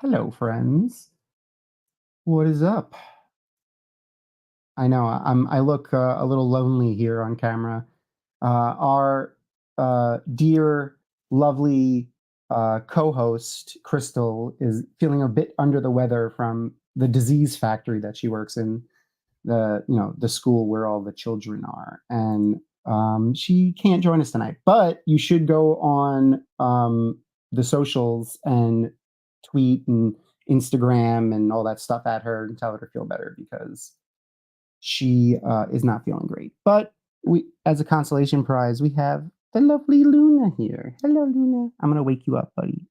Hello, friends. What is up? I know I look a little lonely here on camera. Our dear, lovely co-host Crystal is feeling a bit under the weather from the disease factory that she works in, the school where all the children are, and she can't join us tonight. But you should go on the socials and tweet and Instagram and all that stuff at her and tell her to feel better because she is not feeling great. But we, as a consolation prize, we have the lovely Luna here. Hello, Luna. I'm gonna wake you up, buddy.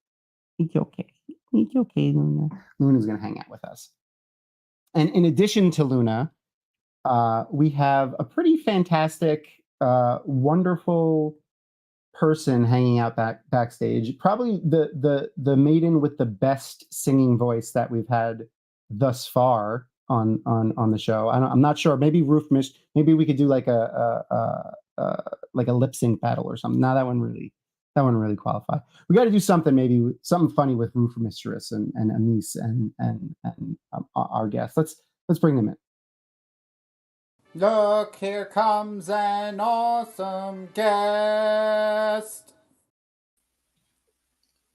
It's okay. It's okay, Luna. Luna's gonna hang out with us. And in addition to Luna, we have a pretty fantastic, wonderful person hanging out backstage. Probably the maiden with the best singing voice that we've had thus far on the show. I'm not sure. Maybe maybe we could do like a lip sync battle or something. Now that one really qualify. We got to do something, maybe something funny with Roof Mistress and Anise and our guests. Let's bring them in. Look, here comes an awesome guest.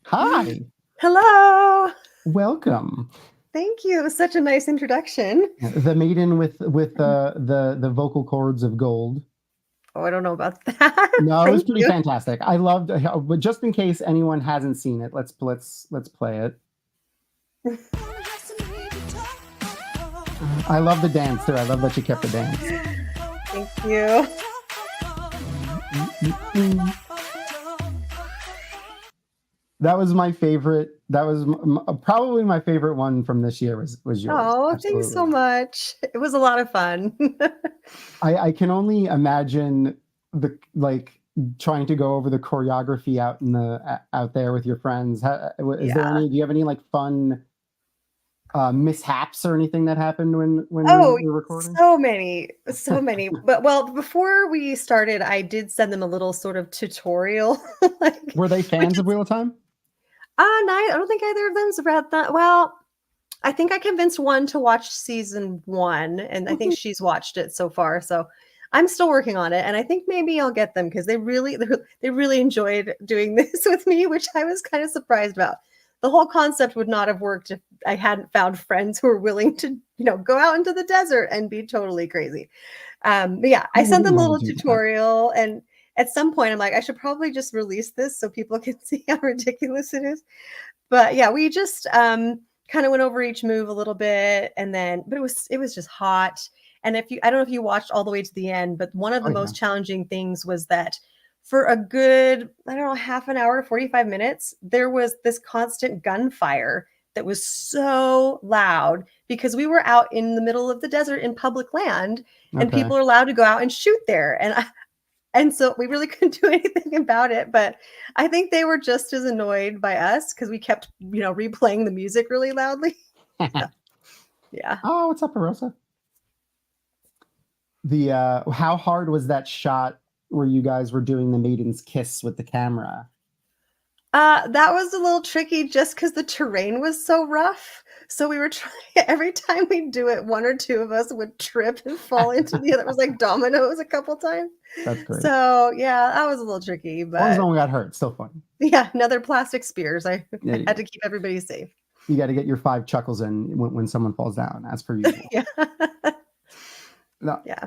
Hi. Hello. Welcome. Thank you. It was such a nice introduction. The maiden with the vocal cords of gold. Oh, I don't know about that. No, it was pretty fantastic. I loved. But just in case anyone hasn't seen it, let's play it. I love the dance too. I love that you kept the dance. Thank you. That was my favorite. That was probably my favorite one from this year. Was yours? Oh, absolutely. Thanks so much. It was a lot of fun. I can only imagine trying to go over the choreography out there with your friends. Do you have any like fun mishaps or anything that happened when we were recording? So many. But before we started, I did send them a little sort of tutorial. Were they fans of Wheel of Time? No, I don't think either of them's read that. Well, I think I convinced one to watch season 1, and I think she's watched it so far. So I'm still working on it, and I think maybe I'll get them because they really enjoyed doing this with me, which I was kind of surprised about. The whole concept would not have worked if I hadn't found friends who were willing to, go out into the desert and be totally crazy. But yeah, I sent them a little tutorial, and at some point I'm like, I should probably just release this so people can see how ridiculous it is. But yeah, we just kind of went over each move a little bit, and then, but it was just hot. And I don't know if you watched all the way to the end, but one of the most challenging things was that for a good, half an hour, 45 minutes, there was this constant gunfire that was so loud because we were out in the middle of the desert in public land, and people are allowed to go out and shoot there. And so we really couldn't do anything about it. But I think they were just as annoyed by us because we kept, replaying the music really loudly. Yeah. Oh, what's up, Alyssa? How hard was that shot where you guys were doing the maiden's kiss with the camera? That was a little tricky just because the terrain was so rough. So we were trying, every time we do it, one or two of us would trip and fall into the other. It was like dominoes a couple times. That's great. So yeah, that was a little tricky, but as long as no one got hurt, still fun. Yeah, another plastic spears. I had to keep everybody safe. You got to get your 5 chuckles in when someone falls down, as per usual. Yeah. No, yeah.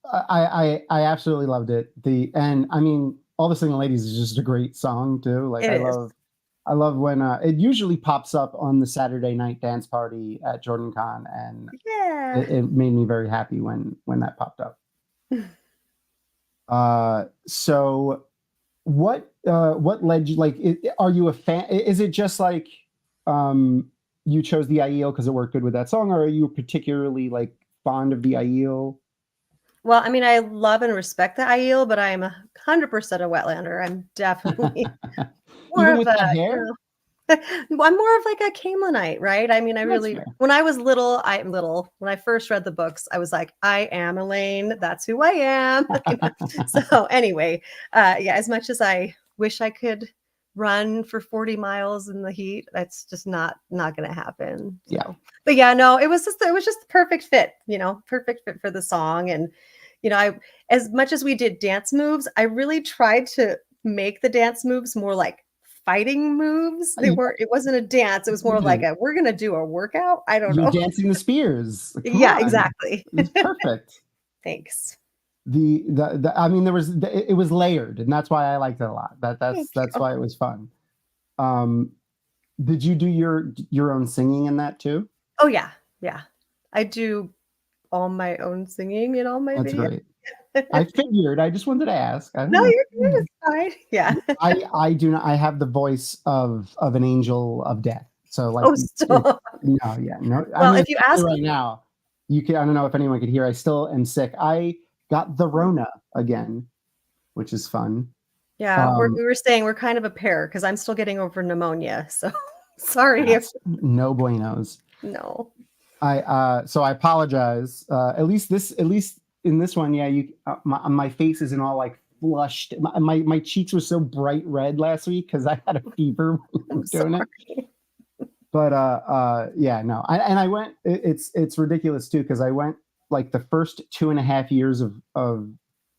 I absolutely loved it. And I mean, All the Single Ladies is just a great song too. Like I love when it usually pops up on the Saturday night dance party at Jordan Con, and it made me very happy when that popped up. So what led you, are you a fan? Is it just like you chose the IEL because it worked good with that song, or are you particularly fond of the IEL? Well, I mean, I love and respect the IEL, but I'm 100% a wetlander. I'm definitely more of a hair. I'm more of like a Camelinite, right? I mean, when I was little, when I first read the books, I was like, I am Elaine. That's who I am. So anyway, as much as I wish I could run for 40 miles in the heat. That's just not going to happen. So. Yeah. But yeah, no, it was just the perfect fit, perfect fit for the song. And, as much as we did dance moves, I really tried to make the dance moves more like fighting moves. It wasn't a dance. It was more like we're going to do a workout. I don't know. You're dancing the spears. Come Yeah, on. exactly. It's perfect. Thanks. I mean, it was layered, and that's why I liked it a lot. That's why it was fun. Did you do your own singing in that too? Oh yeah. I do all my own singing in all my That's videos. great. I figured. I just wanted to ask. No, you're good. It's fine. Yeah. I do not. I have the voice of an angel of death. So like, stop. No. Well, if you ask right now, you can. I don't know if anyone could hear. I still am sick. I got the Rona again, which is fun. Yeah, we were saying we're kind of a pair because I'm still getting over pneumonic. So sorry. No buenos. No. So I apologize. At least in this one, yeah. My face isn't all like flushed. My cheeks were so bright red last week because I had a fever doing it. But yeah, no. I went. It's ridiculous too because I went like the first 2.5 years of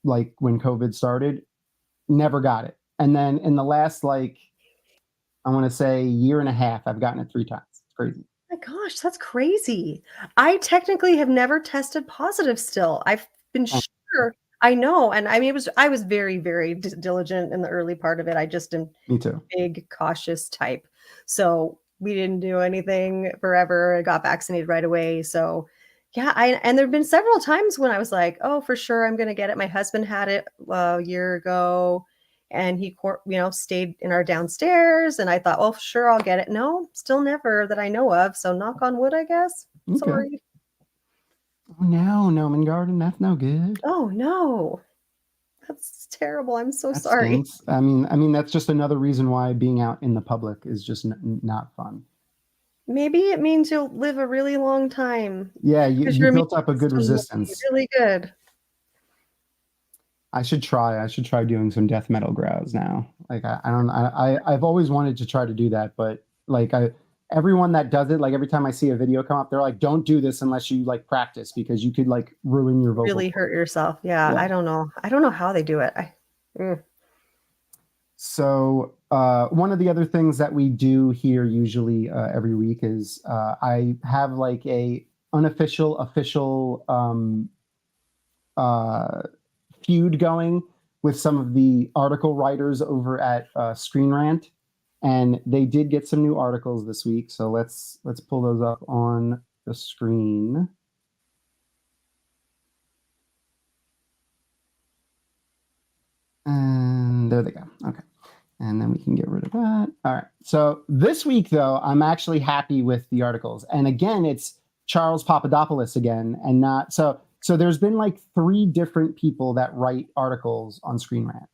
like when COVID started, never got it, and then in the last like I want to say 1.5 years, I've gotten it 3 times. It's crazy. My gosh, that's crazy. I technically have never tested positive still. I've been sure. I know. And I mean, I was very, very diligent in the early part of it. I just am Me too. Big, cautious type. So we didn't do anything forever. I got vaccinated right away. So yeah, and there have been several times when I was like, oh, for sure, I'm going to get it. My husband had it a year ago. And he, stayed in our downstairs. And I thought, well, sure, I'll get it. No, still never that I know of. So knock on wood, I guess. Okay. Sorry. Oh, no, Noman Garden. That's no good. Oh, no. That's terrible. I'm so sorry. Stinks. I mean, that's just another reason why being out in the public is just not fun. Maybe it means you'll live a really long time. Yeah, you built up a good resistance. Really good. I should try doing some death metal growls now. Like I've always wanted to try to do that, but like everyone that does it, like every time I see a video come up, they're like, don't do this unless you like practice because you could like ruin your vocal. Really hurt yourself. Yeah. I don't know how they do it. So one of the other things that we do here usually every week is I have like a unofficial, official feud going with some of the article writers over at Screen Rant, and they did get some new articles this week. So let's pull those up on the screen. And there they go. Okay. And then we can get rid of that. All right. So this week, though, I'm actually happy with the articles. And again, it's Charles Papadopoulos again, and not so there's been like 3 different people that write articles on Screen Rant.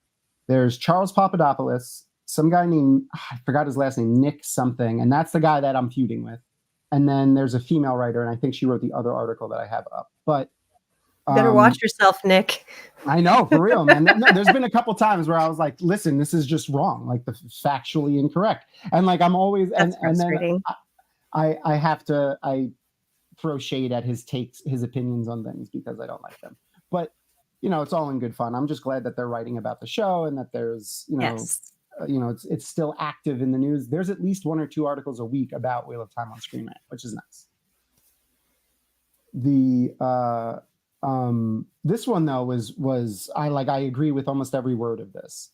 There's Charles Papadopoulos, some guy named, I forgot his last name, Nick something, and that's the guy that I'm feuding with. And then there's a female writer, and I think she wrote the other article that I have up. But better watch yourself, Nick. I know, for real, man. No, there's been a couple times where I was like, listen, this is just wrong, like the factually incorrect. And like I'm always and then I throw shade at his takes, his opinions on things because I don't like them. But it's all in good fun. I'm just glad that they're writing about the show and that there's Yes. It's still active in the news. There's at least 1 or 2 articles a week about Wheel of Time on Screen Rant, which is nice. This one though was I agree with almost every word of this.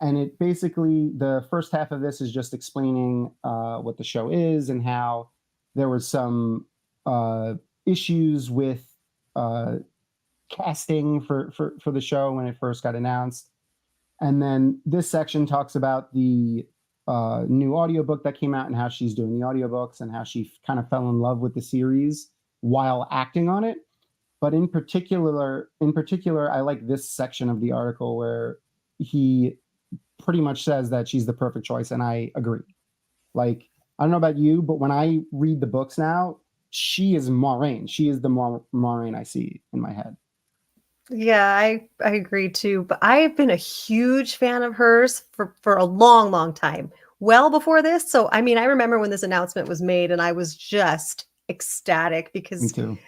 And it basically, the first half of this is just explaining what the show is and how there was some issues with casting for the show when it first got announced. And then this section talks about the new audiobook that came out and how she's doing the audiobooks and how she kind of fell in love with the series while acting on it. But in particular, I like this section of the article where he pretty much says that she's the perfect choice, and I agree. Like, I don't know about you, but when I read the books now, she is Moiraine. She is the Moiraine I see in my head. Yeah, I agree too. But I've been a huge fan of hers for a long, long time. Well before this. So I mean, I remember when this announcement was made and I was just ecstatic Me because too.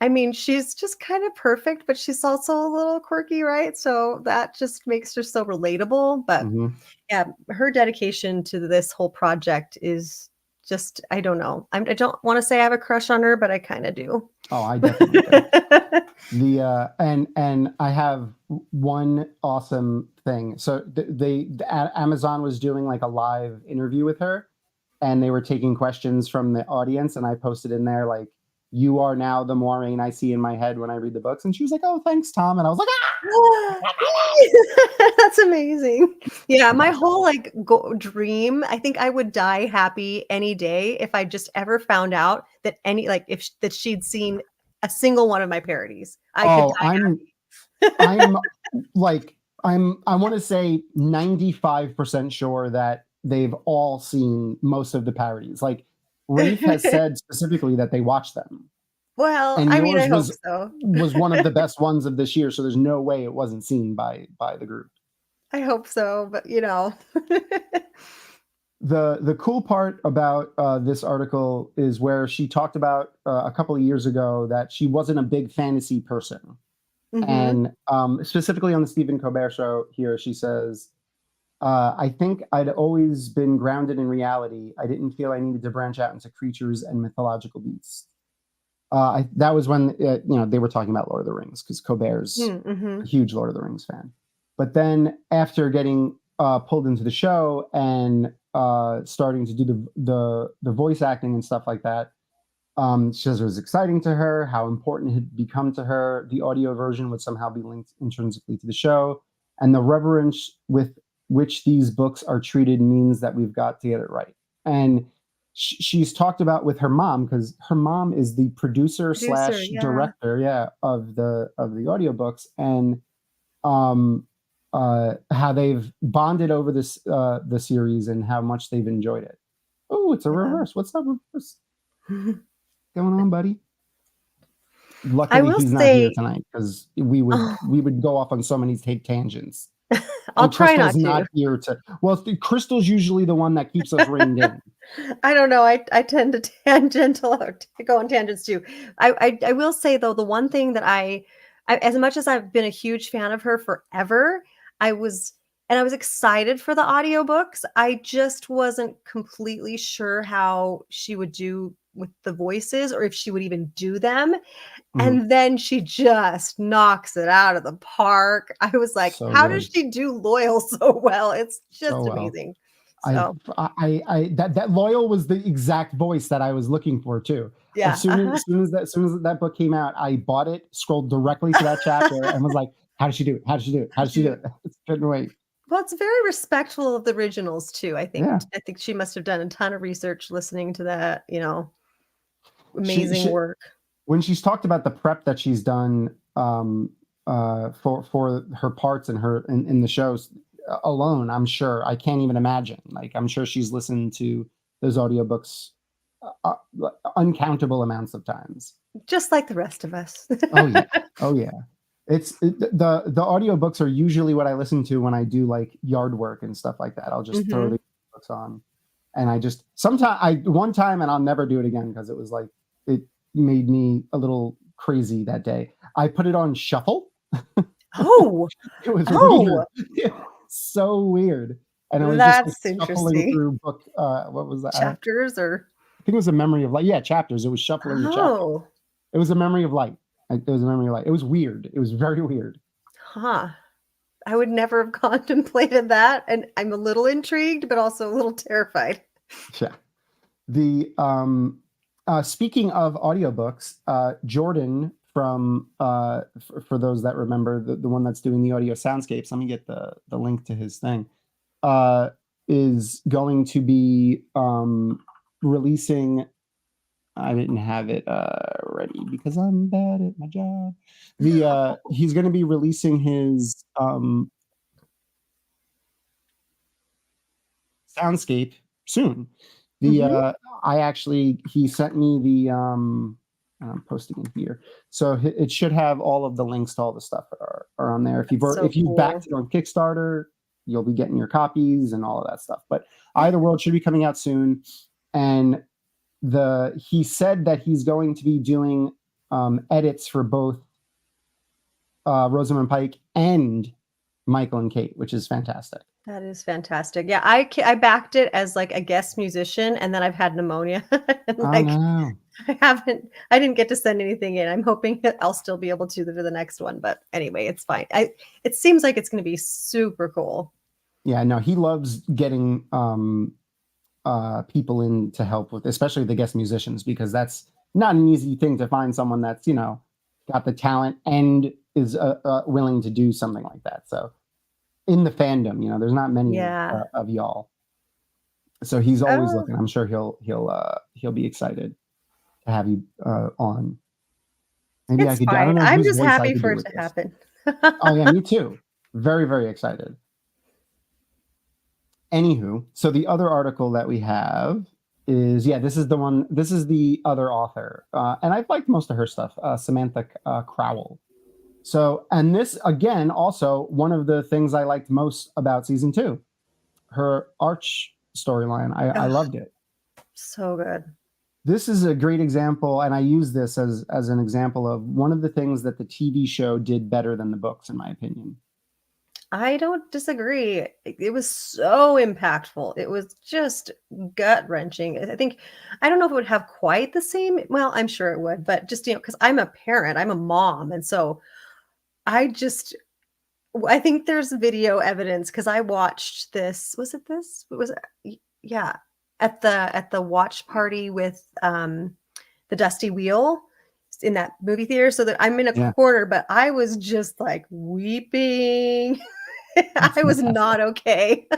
I mean, she's just kind of perfect, but she's also a little quirky, right? So that just makes her so relatable. But Hmm. yeah, her dedication to this whole project is just, I don't know. I don't want to say I have a crush on her, but I kind of do. Oh, I definitely do. And I have one awesome thing. So Amazon was doing like a live interview with her, and they were taking questions from the audience, and I posted in there like, "You are now the Maureen I see in my head when I read the books," and she was like, "Oh, thanks, Tom," and I was like, That's amazing. Yeah, my "Ah!" whole like dream, I think I would die happy any day if I just ever found out that any like if that she'd seen a single one of my parodies. I could Oh, die I'm like I want to say 95% sure that they've all seen most of the parodies. Like Rafe has happy. said specifically that they watch them. Well, And I mean, I yours hope was so. one of the best ones of this year, so there's no way it wasn't seen by the group. I hope so, but you know. The cool part about this article is where she talked about a couple of years ago that she wasn't a big fantasy person. Mhm. And specifically on the Stephen Colbert show here, she says, I think I'd always been grounded in reality. I didn't feel I needed to branch out into creatures and mythological beasts. That was when they were talking about Lord of the Rings, because Colbert's a Mhm. huge Lord of the Rings fan. But then after getting pulled into the show and starting to do the voice acting and stuff like that, she says it was exciting to her, how important it had become to her. The audio version would somehow be linked intrinsically to the show, and the reverence with which these books are treated means that we've got to get it right. And she's talked about with her mom, because her mom is the producer Producer, slash yeah. director, yeah, of the audiobooks, and um how they've bonded over this the series and how much they've enjoyed it. Oh, it's a Yeah. reverse. What's up, reverse? Going on, buddy? I Luckily, will he's not here say tonight because we would go off on so many tangents. I'll And try Crystal's not not to. here to. Well, Crystal's usually the one that keeps us reined in. I don't know. I tend to tangential or to go on tangents too. I will say though, the one thing that I as much as I've been a huge fan of her forever, I was and I was excited for the audiobooks. I just wasn't completely sure how she would do with the voices or if she would even do them. Mhm. And then she just knocks it out of the park. I was like, So how does good, she do Loyal so well? It's so just well. amazing. I, So, that Loyal was the exact voice that I was looking for too. yeah. As soon as that book came out, I bought it, scrolled directly to that chapter, and was like, "How did she do it? How did she do it? How did she do it?" Couldn't wait. Well, it's very respectful of the originals too, I think. Yeah, I think she must have done a ton of research listening to that, amazing she work. when she's talked about the prep that she's done for her parts and her in the shows alone, I'm sure I can't even imagine. Like I'm sure she's listened to those audiobooks uncountable amounts of times. Just like the rest of us. Oh yeah, oh yeah. The audiobooks are usually what I listen to when I do like yard work and stuff like that. I'll just throw Mhm. the books on, and I just sometimes I one time, and I'll never do it again because it was like it made me a little crazy that day. I put it on shuffle. Oh, It was oh, weird. So weird. And it was just like that's shuffling interesting. through book what was that? I Chapters or think it was a memory of light. Yeah, chapters. It was shuffling the chapter. oh, It was a memory of light. It was a memory of light. It was weird. It was very weird. huh. I would never have contemplated that, and I'm a little intrigued, but also a little terrified. Yeah. The speaking of audiobooks, Jordan from for those that remember the one that's doing the audio soundscapes, let me get the link to his thing. Is going to be releasing. I didn't have it ready because I'm bad at my job. The he's going to be releasing his soundscape soon. The Mhm. I actually he sent me the and I'm posting it here. So it should have all of the links to all the stuff that are on there. If you've That's so if you cool. backed it on Kickstarter, you'll be getting your copies and all of that stuff. But Eye of the World should be coming out soon. And he said that he's going to be doing edits for both Rosamund Pike and Michael and Kate, which is fantastic. That is fantastic. Yeah, I backed it as like a guest musician, and then I've had pneumonia. And like, no. I didn't get to send anything in. I'm hoping that I'll still be able to for the next one. But anyway, it's fine. It seems like it's going to be super cool. Yeah, no, he loves getting people in to help with, especially the guest musicians, because that's not an easy thing to find someone that's, got the talent and is willing to do something like that. So in the fandom, there's not many of y'all. So he's always looking. I'm sure he'll be excited to have you on. Maybe it's fine. I don't know. I'm just happy for it to happen. Oh yeah, me too. Very, very excited. Anywho, so the other article that we have is, this is the other author. And I've liked most of her stuff, Samantha Crowell. So, and this, again, also one of the things I liked most about season 2, her Arch storyline. I loved it. So good. This is a great example, and I use this as an example of one of the things that the TV show did better than the books, in my opinion. I don't disagree. It was so impactful. It was just gut-wrenching. I don't know if it would have quite the same. Well, I'm sure it would, but just, because I'm a parent, I'm a mom. And so I think there's video evidence because I watched this. Was it this? Yeah. At the watch party with the Dusty Wheel in that movie theater. So that I'm in a corner, but I was just like weeping. I was not okay.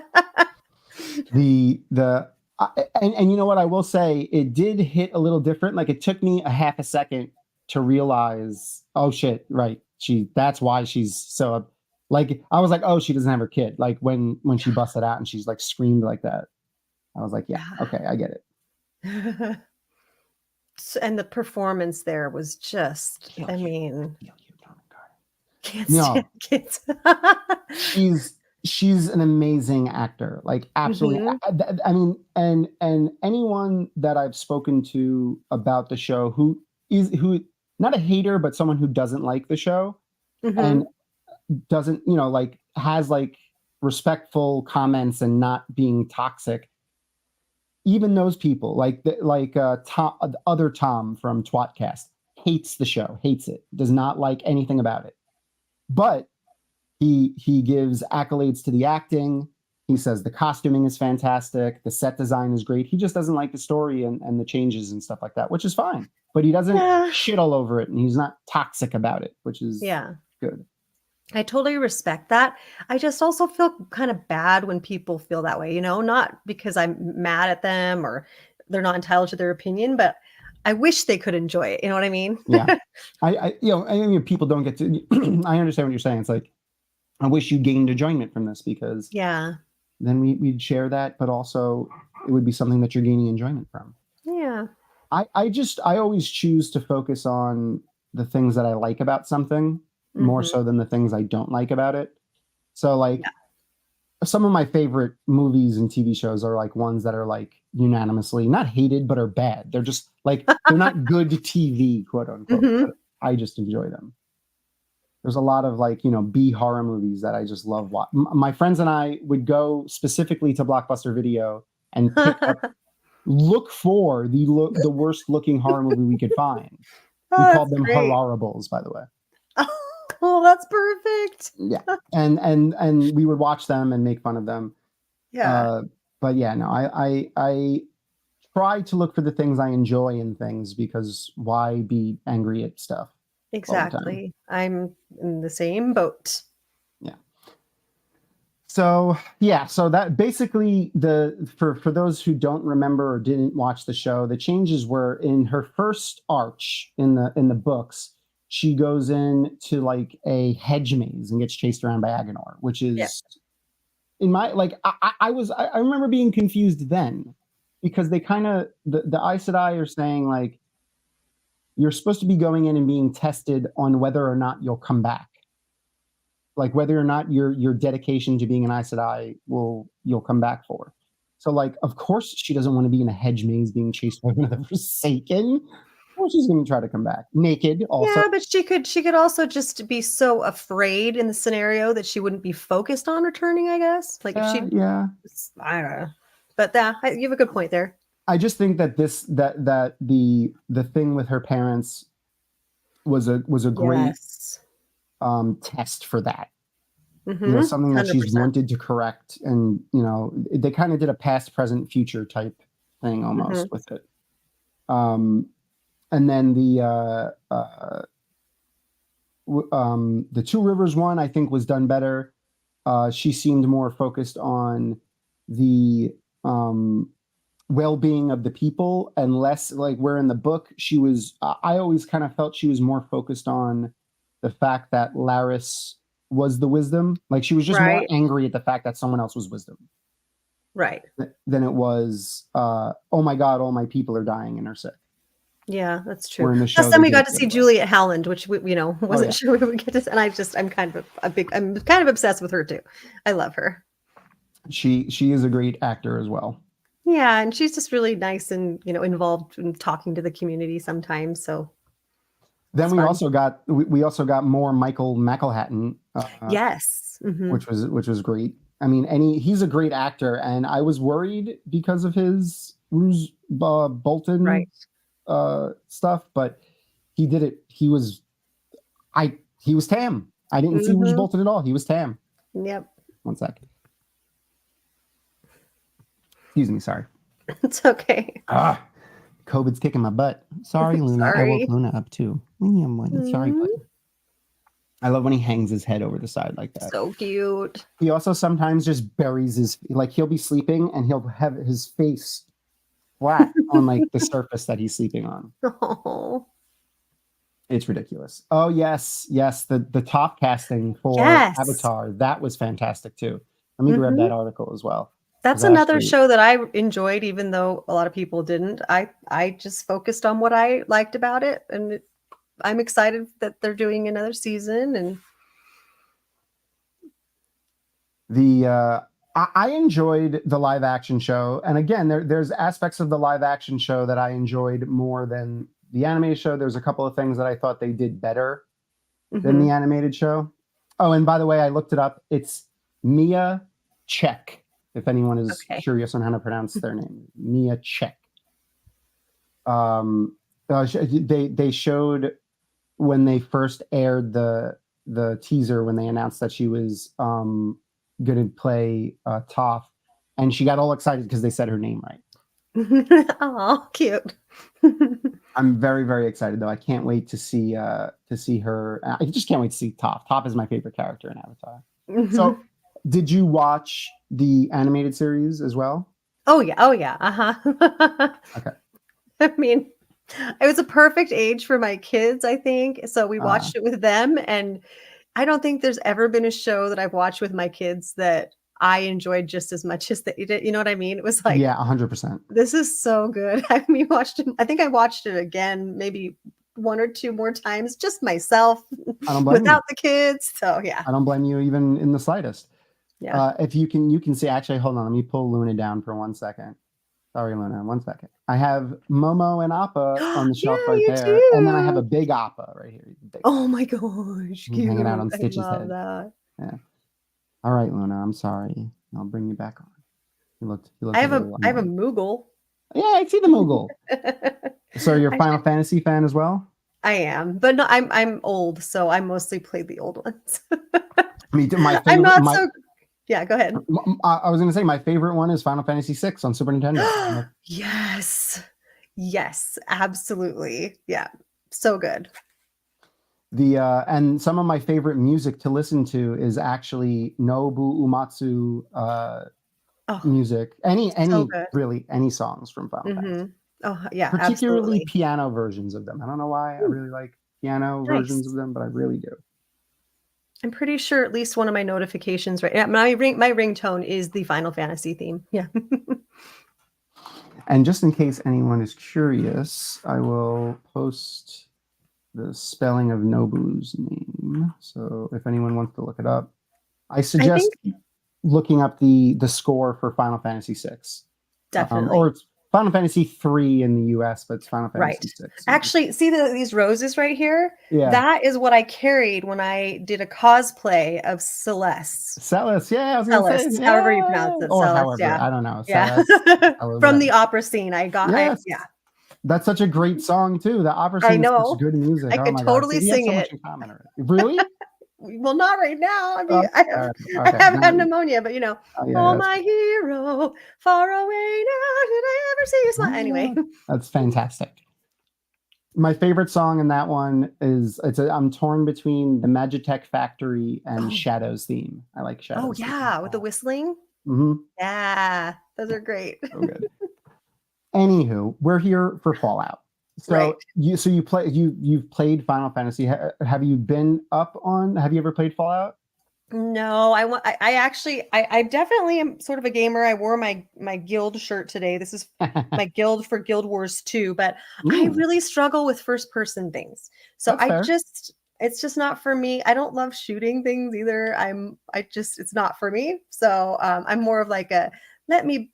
And you know what, I will say, it did hit a little different. Like, it took me a half a second to realize, oh shit, right, that's why she's so, like, I was like, oh, she doesn't have her kid. Like when she busted out and she's like screamed like that, I was like, yeah, okay, I get it. And the performance there was just, can't no, stand kids. she's an amazing actor, like, absolutely. Mm-hmm. I mean, and anyone that I've spoken to about the show who not a hater, but someone who doesn't like the show and doesn't, like, has like respectful comments and not being toxic. Even those people, like Tom, the other Tom from Twatcast, hates the show, hates it, does not like anything about it. But he gives accolades to the acting. He says the costuming is fantastic, the set design is great. He just doesn't like the story and the changes and stuff like that, which is fine. But he doesn't shit all over it, and he's not toxic about it, which is good. I totally respect that. I just also feel kind of bad when people feel that way, not because I'm mad at them or they're not entitled to their opinion, but I wish they could enjoy it. You know what I mean? Yeah. I mean, people don't get to, I understand what you're saying. It's like, I wish you gained enjoyment from this, because then we'd share that, but also it would be something that you're gaining enjoyment from. Yeah. I always choose to focus on the things that I like about something more so than the things I don't like about it. So like some of my favorite movies and TV shows are like ones that are like unanimously not hated, but are bad. They're just like, they're not good TV, quote unquote. But I just enjoy them. There's a lot of like, B horror movies that I just love. My friends and I would go specifically to Blockbuster Video and look for the worst looking horror movie we could find. We called them horroribles, by the way. Oh, that's perfect. Yeah. And we would watch them and make fun of them. Yeah. But yeah, no, I try to look for the things I enjoy in things, because why be angry at stuff? Exactly. I'm in the same boat. Yeah. So that basically for those who don't remember or didn't watch the show, the changes were in her first arch in the books. She goes in to like a hedge maze and gets chased around by Agenor, which is in my, like, I remember being confused then, because they kind of, the Aes Sedai are saying like, you're supposed to be going in and being tested on whether or not you'll come back. Like whether or not your dedication to being an Aes Sedai you'll come back for. So like, of course she doesn't want to be in a hedge maze being chased by one of the Forsaken. Well, she's going to try to come back naked. Also, Yeah, but she could also just be so afraid in the scenario that she wouldn't be focused on returning. I guess, like if she, I don't know. But you have a good point there. I just think that the thing with her parents was a great test for that. Mm-hmm. Something that 100%. she's wanted to correct, and they kind of did a past, present, future type thing almost with it. And then the Two Rivers one I think was done better. She seemed more focused on the well-being of the people and less like where in the book she was. I always kind of felt she was more focused on the fact that Laris was the wisdom. Like she was just more angry at the fact that someone else was wisdom. Right. Than it was, oh my God, all my people are dying and are sick. Yeah, that's true. Last time we got to see Juliet Howland, which we wasn't sure we would get to, and I'm kind of obsessed with her too. I love her. She is a great actor as well. Yeah, and she's just really nice and involved in talking to the community sometimes. So then we also got more Michael McElhatton. Yes, which was great. I mean, he's a great actor, and I was worried because of his Ruse Bolton stuff, but he did it. He was Tam. I didn't see Ruse Bolton at all. He was Tam. Yep. One sec. Excuse me. Sorry. It's okay. COVID's kicking my butt. Sorry, Luna. I woke Luna up too. Sorry, buddy. I love when he hangs his head over the side like that. So cute. He also sometimes just buries he'll be sleeping and he'll have his face flat on like the surface that he's sleeping on. Oh. It's ridiculous. Oh yes. The top casting for Avatar, that was fantastic too. Let me grab that article as well. That's another show that I enjoyed, even though a lot of people didn't. I just focused on what I liked about it, and I'm excited that they're doing another season. And I enjoyed the live action show, and again, there's aspects of the live action show that I enjoyed more than the animated show. There's a couple of things that I thought they did better than the animated show. Oh, and by the way, I looked it up. It's Mia Czech. If anyone is curious on how to pronounce their name, Mia Czech. They showed when they first aired the teaser, when they announced that she was going to play Toph, and she got all excited because they said her name right. Oh, cute. I'm very, very excited though. I can't wait to see her. I just can't wait to see Toph. Toph is my favorite character in Avatar. So, did you watch the animated series as well? Oh yeah. Okay. I mean, it was a perfect age for my kids, I think. So we watched it with them, and I don't think there's ever been a show that I've watched with my kids that I enjoyed just as much as they did. You know what I mean? It was like, 100%. This is so good. I think I watched it again, maybe one or two more times, just myself without the kids. So yeah, I don't blame you even in the slightest. Yeah. If you can see, actually, hold on, let me pull Luna down for 1 second. Sorry, Luna, 1 second. I have Momo and Appa on the shelf right there. Too. And then I have a big Appa right here. Oh my gosh. Hanging out on Stitch's head. That. Yeah. All right, Luna, I'm sorry. I'll bring you back on. You looked I have a Moogle. Yeah, I see the Moogle. So you're a Final Fantasy fan as well? I am, but no, I'm old, so I mostly play the old ones. Me too. My favorite, I'm not so. Yeah, go ahead. I was going to say my favorite one is Final Fantasy VI on Super Nintendo. Yes, absolutely. Yeah, so good. And some of my favorite music to listen to is actually Nobu Uematsu music. Any songs from Final Fantasy. Oh yeah, particularly absolutely. Piano versions of them. I don't know why I really like piano versions of them, but I really do. I'm pretty sure at least one of my notifications right now, my ringtone is the Final Fantasy theme. Yeah. And just in case anyone is curious, I will post the spelling of Nobu's name. So if anyone wants to look it up, I suggest looking up the score for Final Fantasy VI. Definitely. Or it's Final Fantasy 3 in the US, but it's Final Fantasy 6. Actually, see these roses right here? Yeah. That is what I carried when I did a cosplay of Celeste. Celeste, yeah. I was gonna say, however you pronounce it. Or Celeste, however, yeah. I don't know. Yeah. Celeste, From the opera scene, I got. Yes. Yeah. That's such a great song too. The opera scene is such good music. I could totally sing it. Really? Well, not right now. I mean, I haven't had pneumonia, but oh my hero, far away now, did I ever see you smile? Anyway, that's fantastic. My favorite song in that one is I'm torn between the Magitech Factory and Shadow's theme. I like Shadow's. Oh yeah, with the whistling. Mm-hmm. Yeah, those are great. So good. Anywho, we're here for Fallout. So you've played Final Fantasy. Have you ever played Fallout? No, I actually definitely am sort of a gamer. I wore my guild shirt today. This is my guild for Guild Wars 2, but I really struggle with first person things. So it's just not for me. I don't love shooting things either. It's not for me. So I'm more of like a let me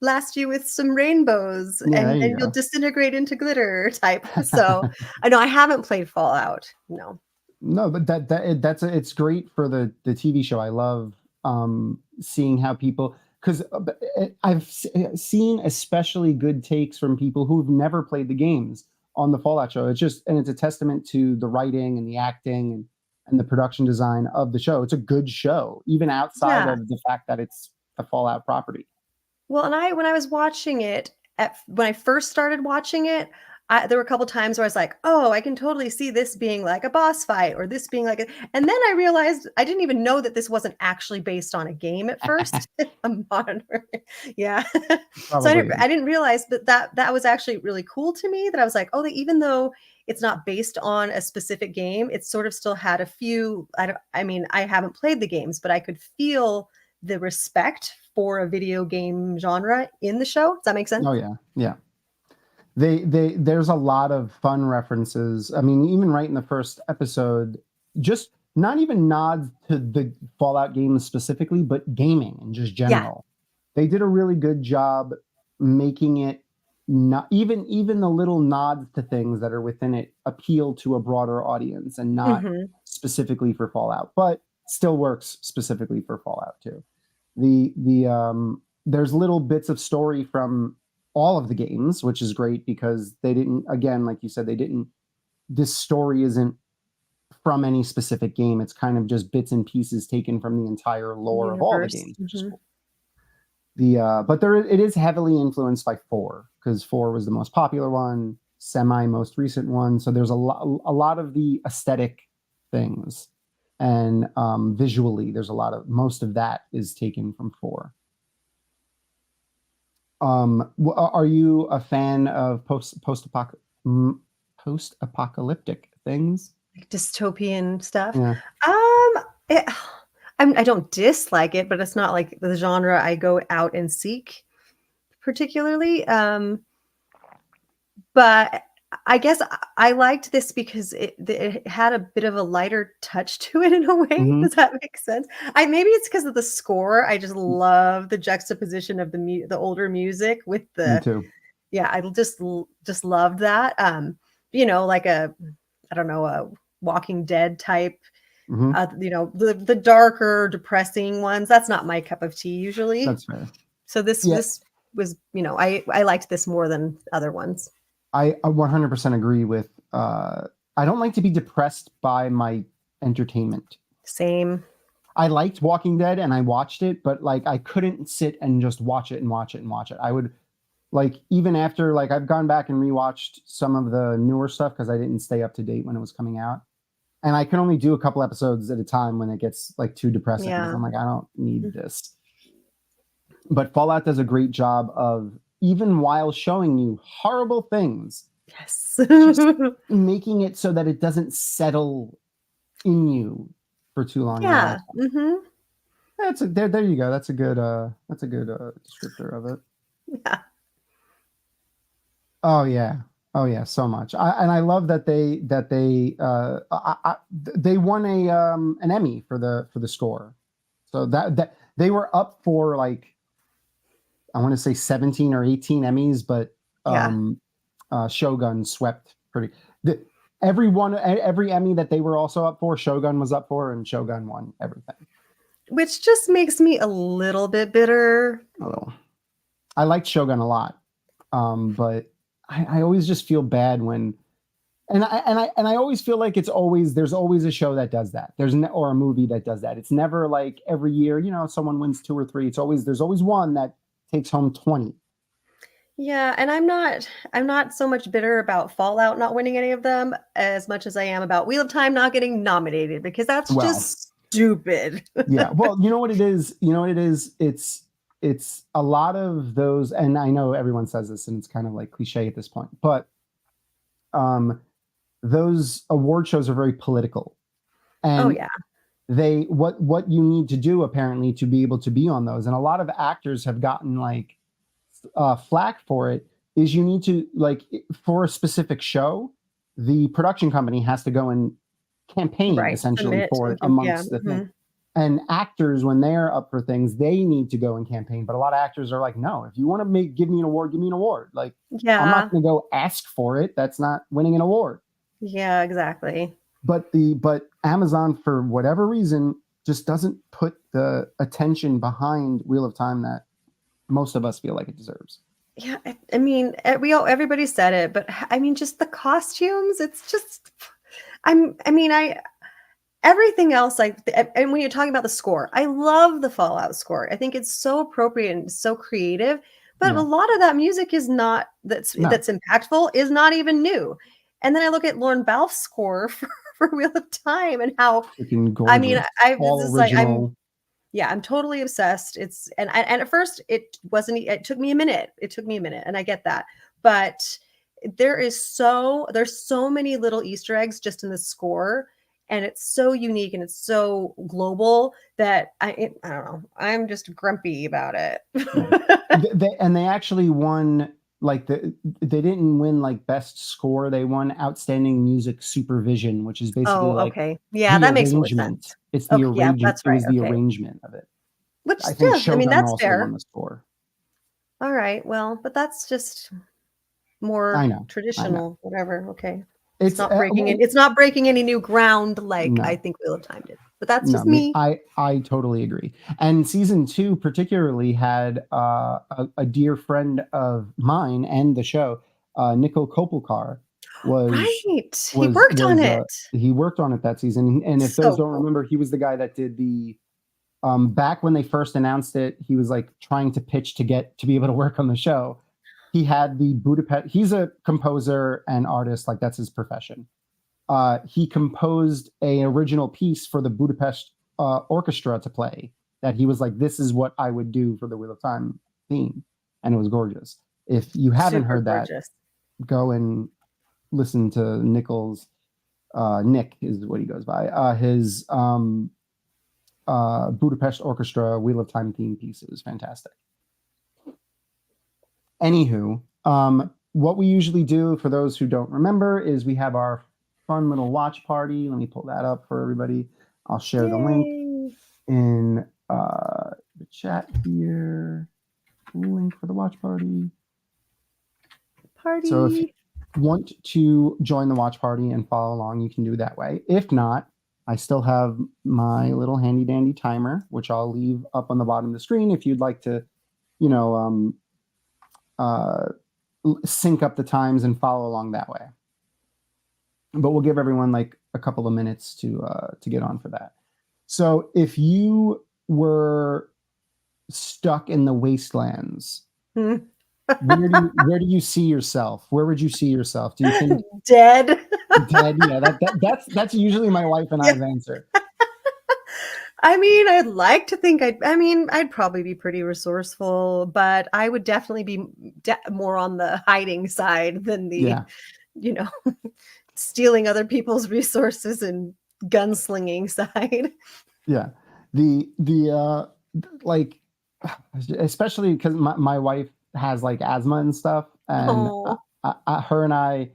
blast you with some rainbows and you'll disintegrate into glitter type. So I know I haven't played Fallout. No, but it's great for the TV show. I love seeing how people, because I've seen especially good takes from people who've never played the games on the Fallout show. It's a testament to the writing and the acting and the production design of the show. It's a good show, even outside of the fact that it's a Fallout property. Well, and when I was watching it, when I first started watching it, there were a couple times where I was like, oh, I can totally see this being like a boss fight or this being like and then I realized I didn't even know that this wasn't actually based on a game at first. A modern, yeah. So I didn't realize that was actually really cool to me, that I was like, oh, even though it's not based on a specific game, it sort of still had a few, I haven't played the games, but I could feel the respect for a video game genre in the show. Does that make sense? Oh yeah. Yeah. There's a lot of fun references. I mean, even right in the first episode, just not even nods to the Fallout games specifically, but gaming in just general. Yeah. They did a really good job making it not even the little nods to things that are within it appeal to a broader audience and not specifically for Fallout, but still works specifically for Fallout too. There's little bits of story from all of the games, which is great because they didn't, again, like you said, this story isn't from any specific game. It's kind of just bits and pieces taken from the entire lore of all the games, which is cool. But it is heavily influenced by 4, because 4 was the most popular one, most recent one. So there's a lot of the aesthetic things, and visually, there's most of that is taken from 4. Are you a fan of post-apocalyptic things? Like dystopian stuff? Yeah. I don't dislike it, but it's not like the genre I go out and seek particularly. But I guess I liked this because it had a bit of a lighter touch to it in a way. Mm-hmm. Does that make sense? Maybe it's because of the score. I just love the juxtaposition of the older music with the. Me too. Yeah, I just loved that. Like a Walking Dead type. Mm-hmm. The darker, depressing ones. That's not my cup of tea usually. That's fair. So this was, I liked this more than other ones. I 100% agree with, I don't like to be depressed by my entertainment. Same. I liked Walking Dead and I watched it, but like I couldn't sit and just watch it. I would, like, even after, like, I've gone back and rewatched some of the newer stuff because I didn't stay up to date when it was coming out. And I can only do a couple episodes at a time when it gets like too depressing. Yeah. I'm like, I don't need this. But Fallout does a great job of, even while showing you horrible things, just making it so that it doesn't settle in you for too long. Yeah. Mm-hmm. There you go. That's a good descriptor of it. Yeah. Oh yeah. Oh yeah, so much. And I love that they won an Emmy for the score. So that they were up for like, I want to say 17 or 18 Emmys, but Yeah. Shogun swept every Emmy that they were also up for, Shogun was up for, and Shogun won everything. Which just makes me a little bit bitter. A little. I liked Shogun a lot, but I always just feel bad when, and I always feel like there's always a show that does that. Or a movie that does that. It's never like every year, someone wins 2 or 3. There's always one that takes home 20. Yeah, and I'm not so much bitter about Fallout not winning any of them as much as I am about Wheel of Time not getting nominated, because that's just stupid. Yeah. Well, you know what it is? It's a lot of those, and I know everyone says this and it's kind of like cliche at this point, but those award shows are very political. And oh yeah. What you need to do apparently to be able to be on those, and a lot of actors have gotten like flack for it, is you need to, like, for a specific show, the production company has to go and campaign essentially for it amongst the thing. And actors, when they're up for things, they need to go and campaign. But a lot of actors are like, no, if you want to give me an award, give me an award. Like, I'm not going to go ask for it. That's not winning an award. Yeah, exactly. But Amazon, for whatever reason, just doesn't put the attention behind Wheel of Time that most of us feel like it deserves. Yeah, I mean, everybody said it, but I mean, just the costumes. It's just, everything else, and when you're talking about the score, I love the Fallout score. I think it's so appropriate and so creative, but a lot of that music is not, that's impactful, is not even new. And then I look at Lorne Balfe's score for Wheel of Time and how, I mean, I'm totally obsessed. And at first it took me a minute. And I get that, but there's so many little Easter eggs just in the score. And it's so unique and it's so global that I don't know. I'm just grumpy about it. They actually won, like, they didn't win like best score. They won outstanding music supervision, which is basically that makes more sense. It's the arrangement. It was the arrangement of it. Which I think Shogun that's fair. Won the score. All right, well, but that's just more traditional, whatever. Okay. It's not breaking it's not breaking any new ground I think Wheel of Time did. But that's just me. I totally agree. And season 2 particularly had a dear friend of mine and the show, Nicole Kopelkar, he worked on it. He worked on it that season. And if those don't remember, he was the guy that did the back when they first announced it, he was like trying to pitch to be able to work on the show. He had the Budapest. He's a composer and artist, like that's his profession. He composed an original piece for the Budapest orchestra to play. That he was like, "This is what I would do for the Wheel of Time theme," and it was gorgeous. If you haven't heard that, go and listen to Nichols. Nick is what he goes by. His Budapest Orchestra Wheel of Time theme piece. It was fantastic. Anywho, what we usually do, for those who don't remember, is we have our fun little watch party. Let me pull that up for everybody. I'll share the link in the chat here. Link for the watch party. So if you want to join the watch party and follow along, you can do it that way. If not, I still have my little handy dandy timer, which I'll leave up on the bottom of the screen if you'd like to, sync up the times and follow along that way. But we'll give everyone like a couple of minutes to get on for that. So if you were stuck in the wastelands, where do you see yourself? Where would you see yourself? Do you think dead? Dead? Yeah, that's usually my wife and I's answer. I mean, I'd like to think I'd probably be pretty resourceful, but I would definitely be more on the hiding side than the, stealing other people's resources and gunslinging side. Yeah. The like, especially because my wife has like asthma and stuff. And her and I,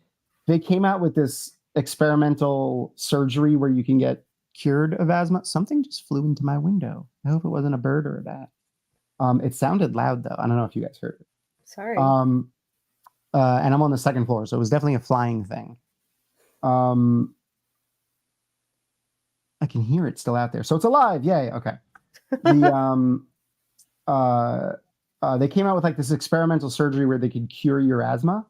they came out with this experimental surgery where you can get cured of asthma. Something just flew into my window. I hope it wasn't a bird or a bat. It sounded loud though. I don't know if you guys heard it. Sorry. And I'm on the second floor, so it was definitely a flying thing. I can hear it still out there, so it's alive. Yay! Okay. The they came out with like this experimental surgery where they could cure your asthma,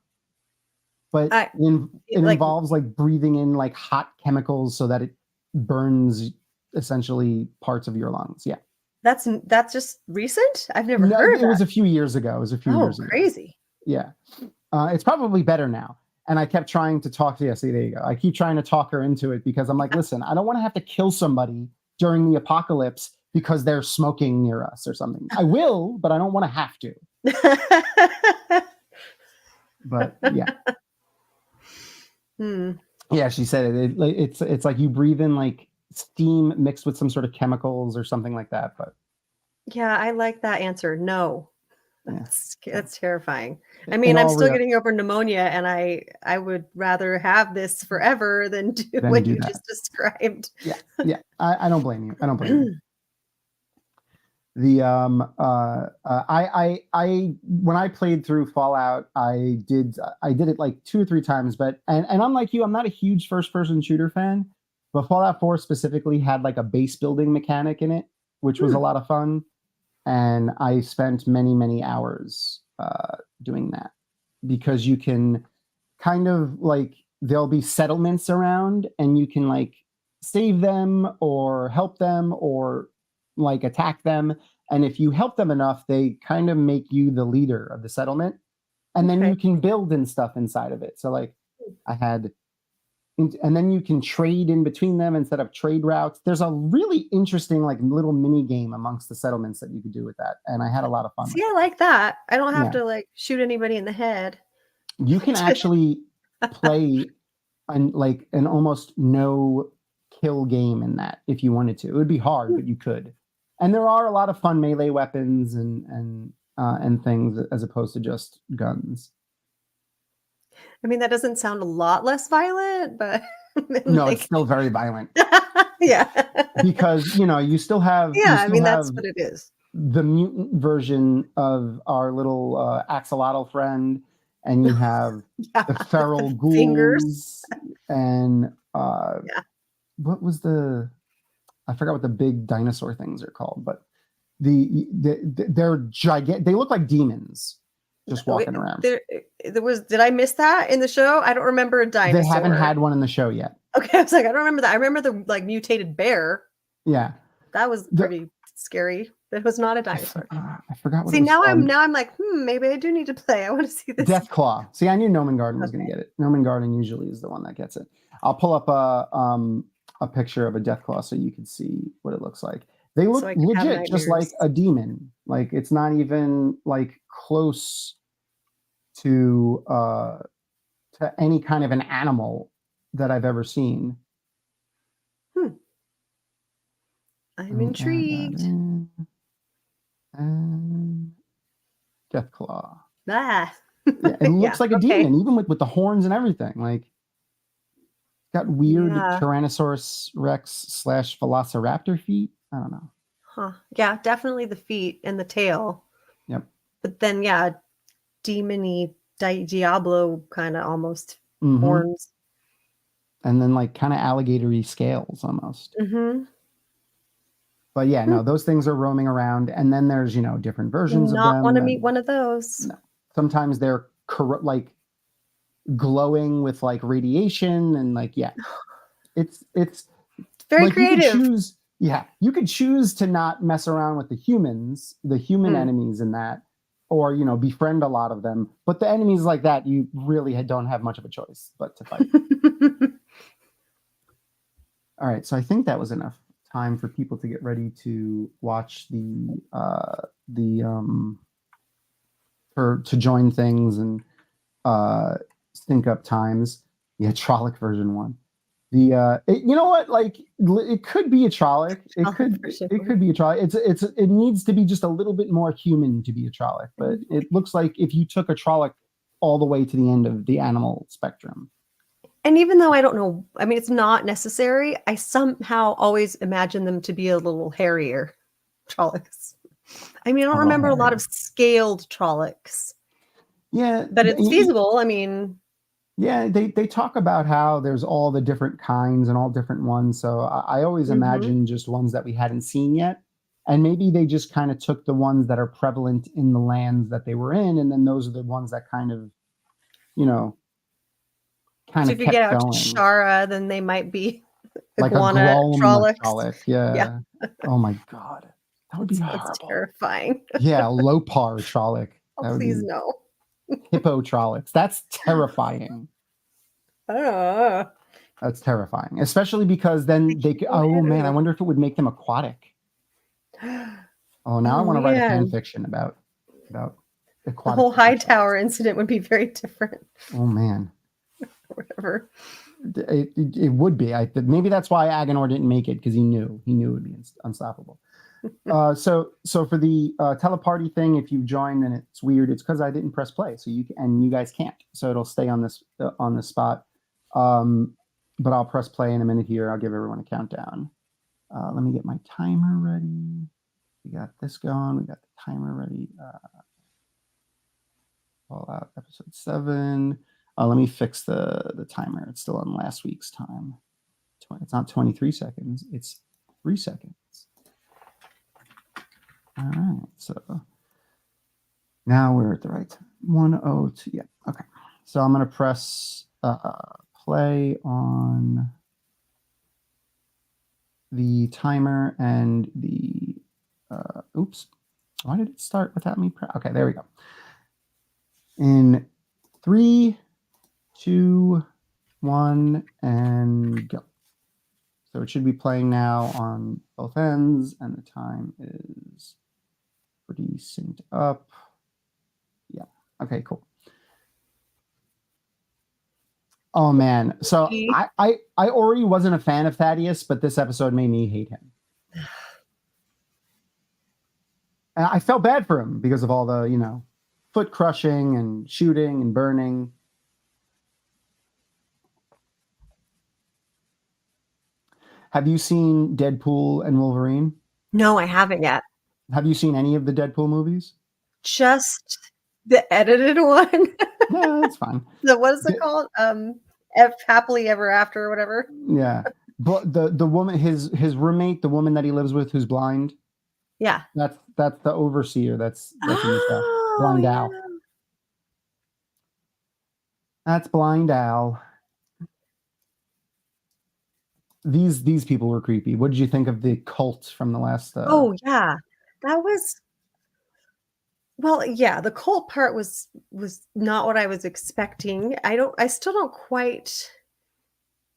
but it involves like breathing in like hot chemicals so that it burns essentially parts of your lungs. Yeah. That's just recent? I've never heard of it. It was a few years ago. It was a few years ago. Crazy. Yeah. It's probably better now. And I kept trying to talk to you. See, there you go. I keep trying to talk her into it because I'm like, listen, I don't want to have to kill somebody during the apocalypse because they're smoking near us or something. I will, but I don't want to have to. But yeah. Yeah, she said it's like you breathe in like steam mixed with some sort of chemicals or something like that. But yeah, I like that answer. No. That's terrifying. I mean, In I'm all still real- getting over pneumonia, and I would rather have this forever than do what do you that. just described. Yeah. I don't blame you. I don't blame you. The I when I played through Fallout, I did it like 2 or 3 times, but and I'm like you, I'm not a huge first person shooter fan, but Fallout 4 specifically had like a base building mechanic in it, which was a lot of fun, and I spent many hours doing that because you can kind of like there'll be settlements around and you can like save them or help them or like attack them, and if you help them enough they kind of make you the leader of the settlement, and then you can build and stuff inside of it. So like I had and then you can trade in between them instead of trade routes. There's a really interesting like little mini game amongst the settlements that you could do with that, and I had a lot of fun. See, I like that. I don't have to like shoot anybody in the head. You can actually play an almost no kill game in that if you wanted to. It would be hard, but you could. And there are a lot of fun melee weapons and things as opposed to just guns. I mean, that doesn't sound a lot less violent, but No, it's still very violent. Yeah. Because, you still have that's what it is. The mutant version of our little axolotl friend, and you have the feral ghouls Fingers. and what was I forgot what the big dinosaur things are called, but they're gigantic. They look like demons just walking around. Did I miss that in the show? I don't remember a dinosaur. They haven't had one in the show yet. Okay, I was like, I don't remember that. I remember the like mutated bear. Yeah, that was pretty scary. It was not a dinosaur. I forgot what. See, now I'm like, maybe I do need to play. I want to see this. Deathclaw. See, I knew Noman Garden was going to get it. Noman Garden usually is the one that gets it. I'll pull up a picture of a Deathclaw so you can see what it looks like. They look legit just like a demon. Like it's not even like close to any kind of an animal that I've ever seen. I'm intrigued. Deathclaw. Ah. Yeah, it looks like a demon, even with the horns and everything. Like, got weird Tyrannosaurus Rex / Velociraptor feet. I don't know. Huh. Yeah, definitely the feet and the tail. Yep. But then, demony Diablo kind of almost horns. And then like kind of alligatory scales almost. But yeah, no, those things are roaming around, and then there's different versions of them. Not want to meet one of those. No. Sometimes they're like glowing with like radiation, and like it's very like creative. You could choose to not mess around with the human enemies in that, or befriend a lot of them. But the enemies like that, you really don't have much of a choice but to fight. All right, so I think that was enough time for people to get ready to watch to join things and sync up times. Yeah, Trolloc version 1. You know what? Like it could be a Trolloc. It could be a Trolloc. It needs to be just a little bit more human to be a Trolloc. But it looks like if you took a Trolloc all the way to the end of the animal spectrum. And even though I don't know, I mean, it's not necessary, I somehow always imagine them to be a little hairier Trollocs. I mean, I don't remember a lot of scaled Trollocs. Yeah. But it's feasible. I mean, yeah, they talk about how there's all the different kinds and all different ones. So I always imagine just ones that we hadn't seen yet. And maybe they just kind of took the ones that are prevalent in the lands that they were in. And then those are the ones that kind of, you know, kind so of if you get out going. to Shara, then they might be like iguana a Grolm Trollocs. Trolloc. Yeah. Oh my God. That would be horrible. That's terrifying. Yeah, Lopar Trolloc. Oh, please no. Hippo Trollocs. That's terrifying. That's terrifying, especially because then they could, oh man, I wonder if it would make them aquatic. Oh, now I want to write a fan fiction about aquatic. The whole Hightower incident would be very different. Oh man. Whatever. It would be. Maybe that's why Agenor didn't make it, because he knew it would be unstoppable. So for the teleparty thing, if you join and it's weird, it's because I didn't press play. So you guys can't. So it'll stay on this spot. But I'll press play in a minute here. I'll give everyone a countdown. Let me get my timer ready. We got this going. We got the timer ready. Fallout episode 7. Let me fix the timer. It's still on last week's time. It's not 23 seconds. It's 3 seconds. All right. So now we're at the right time. 1:02. Yeah. Okay. So I'm going to press play on the timer and the oops. Why did it start without me? Okay, there we go. In 3, 2, 1, and go. So it should be playing now on both ends, and the time is pretty synced up. Yeah. Okay, cool. Oh man. So I already wasn't a fan of Thaddeus, but this episode made me hate him. And I felt bad for him because of all the, foot crushing and shooting and burning. Have you seen Deadpool and Wolverine? No, I haven't yet. Have you seen any of the Deadpool movies? Just the edited one. Yeah, that's fine. So what is it called? Happily Ever After or whatever. Yeah. But the woman, his roommate, the woman that he lives with who's blind. Yeah. That's the overseer. That's Blind Al. That's Blind Al. These people were creepy. What did you think of the cult from the last? Oh yeah, that was. Well, yeah, the cult part was not what I was expecting. I still don't quite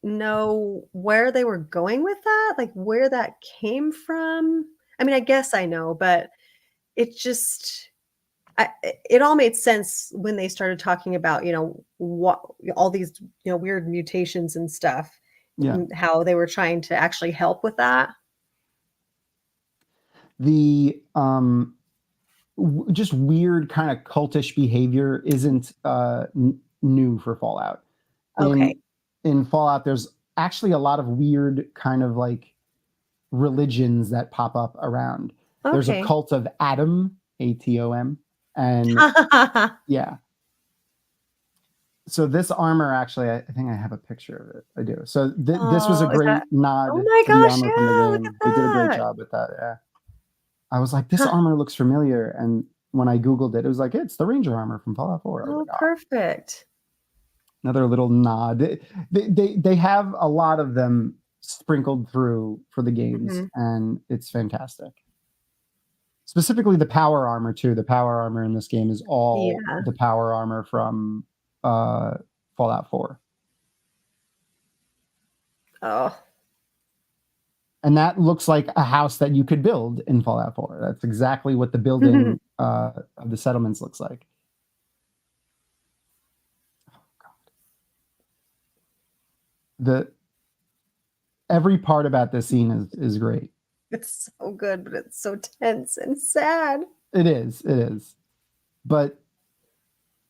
know where they were going with that, like where that came from. I mean, I guess I know, but it just it all made sense when they started talking about, what all these, weird mutations and stuff. Yeah. And how they were trying to actually help with that. The just weird kind of cultish behavior isn't new for Fallout. Okay. In Fallout, there's actually a lot of weird kind of like religions that pop up around. Okay. There's a cult of Atom, Atom, and yeah. So this armor, actually, I think I have a picture of it. I do. So this was a great nod. Oh my gosh! To the armor from the game. They did a great job with that. Yeah. I was like, this armor looks familiar, and when I Googled it, it was like, it's the Ranger armor from Fallout 4. Oh, perfect. Another little nod. They have a lot of them sprinkled through for the games, and it's fantastic. Specifically, the power armor too. The power armor in this game is all the power armor from Fallout 4. Oh. And that looks like a house that you could build in Fallout 4. That's exactly what the building of the settlements looks like. Oh God. Every part about this scene is great. It's so good, but it's so tense and sad. It is. But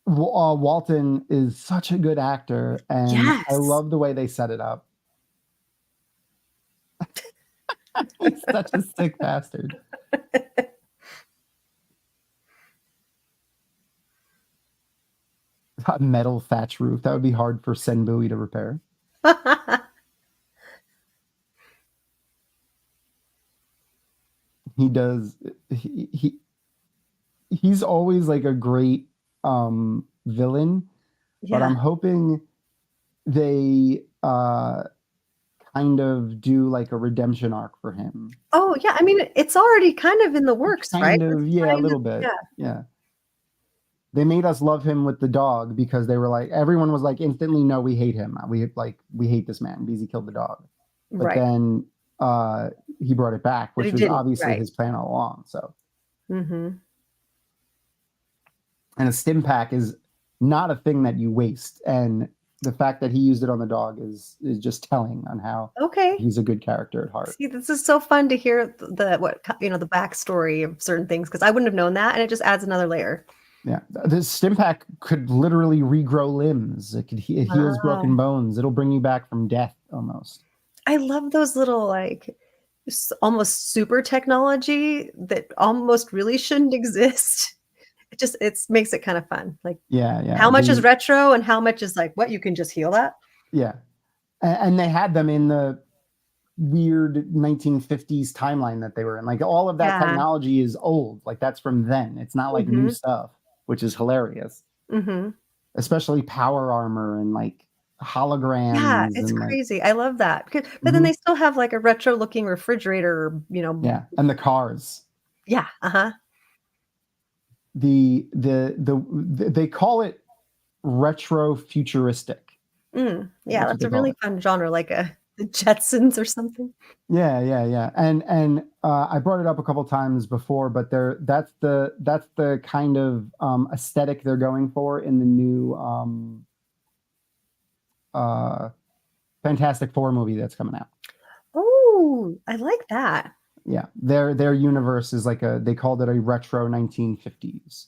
Walton is such a good actor, and Yes. I love the way they set it up. He's such a sick bastard. A metal thatch roof. That would be hard for Senbui to repair. He does. He's always like a great villain, but I'm hoping they kind of do like a redemption arc for him. Oh yeah, I mean it's already kind of in the works, right? Kind of, yeah, a little bit. Yeah. They made us love him with the dog because they were like, everyone was like instantly, no, we hate him. We hate this man because he killed the dog. But then he brought it back, which was obviously his plan all along. So, and a stim pack is not a thing that you waste, and the fact that he used it on the dog is just telling on how he's a good character at heart. See, this is so fun to hear the backstory of certain things, because I wouldn't have known that, and it just adds another layer. Yeah, this stim pack could literally regrow limbs. It heals broken bones. It'll bring you back from death almost. I love those little like almost super technology that almost really shouldn't exist. It makes it kind of fun. Like how much is retro and how much is like what you can just heal that. Yeah, and they had them in the weird 1950s timeline that they were in. Like all of that technology is old. Like that's from then. It's not like new stuff, which is hilarious. Especially power armor and like holograms. Yeah, it's crazy. I love that. But then they still have like a retro looking refrigerator, Yeah, and the cars. Yeah. They call it retro futuristic. Yeah, that's a really fun genre, like the Jetsons or something. Yeah. And I brought it up a couple times before, but that's the kind of aesthetic they're going for in the new Fantastic Four movie that's coming out. Oh, I like that. Yeah, their universe is like they called it a retro 1950s.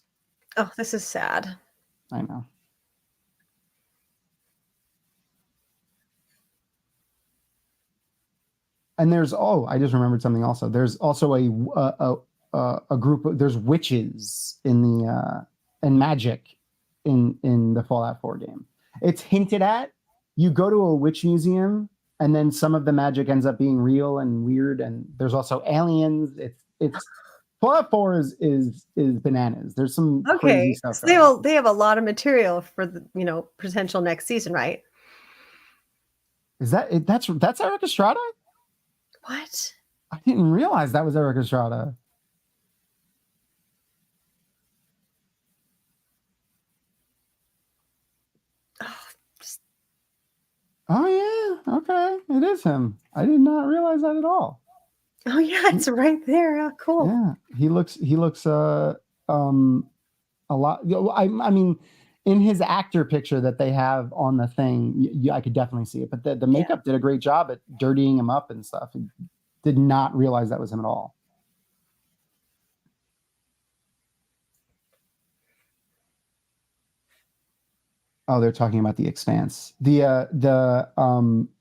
Oh, this is sad. I know. And I just remembered something also. There's also a group of, there's witches in the and magic in the Fallout 4 game. It's hinted at. You go to a witch museum, and then some of the magic ends up being real and weird, and there's also aliens. It's Fallout 4 is bananas. There's some crazy stuff. So they have a lot of material for the potential next season, right? Is that's Eric Estrada? What? I didn't realize that was Eric Estrada. Oh yeah, okay, it is him. I did not realize that at all. Oh yeah, it's right there. Oh, cool. Yeah, he looks a lot. I mean, in his actor picture that they have on the thing, I could definitely see it. But the makeup did a great job at dirtying him up and stuff. I did not realize that was him at all. Oh, they're talking about The Expanse.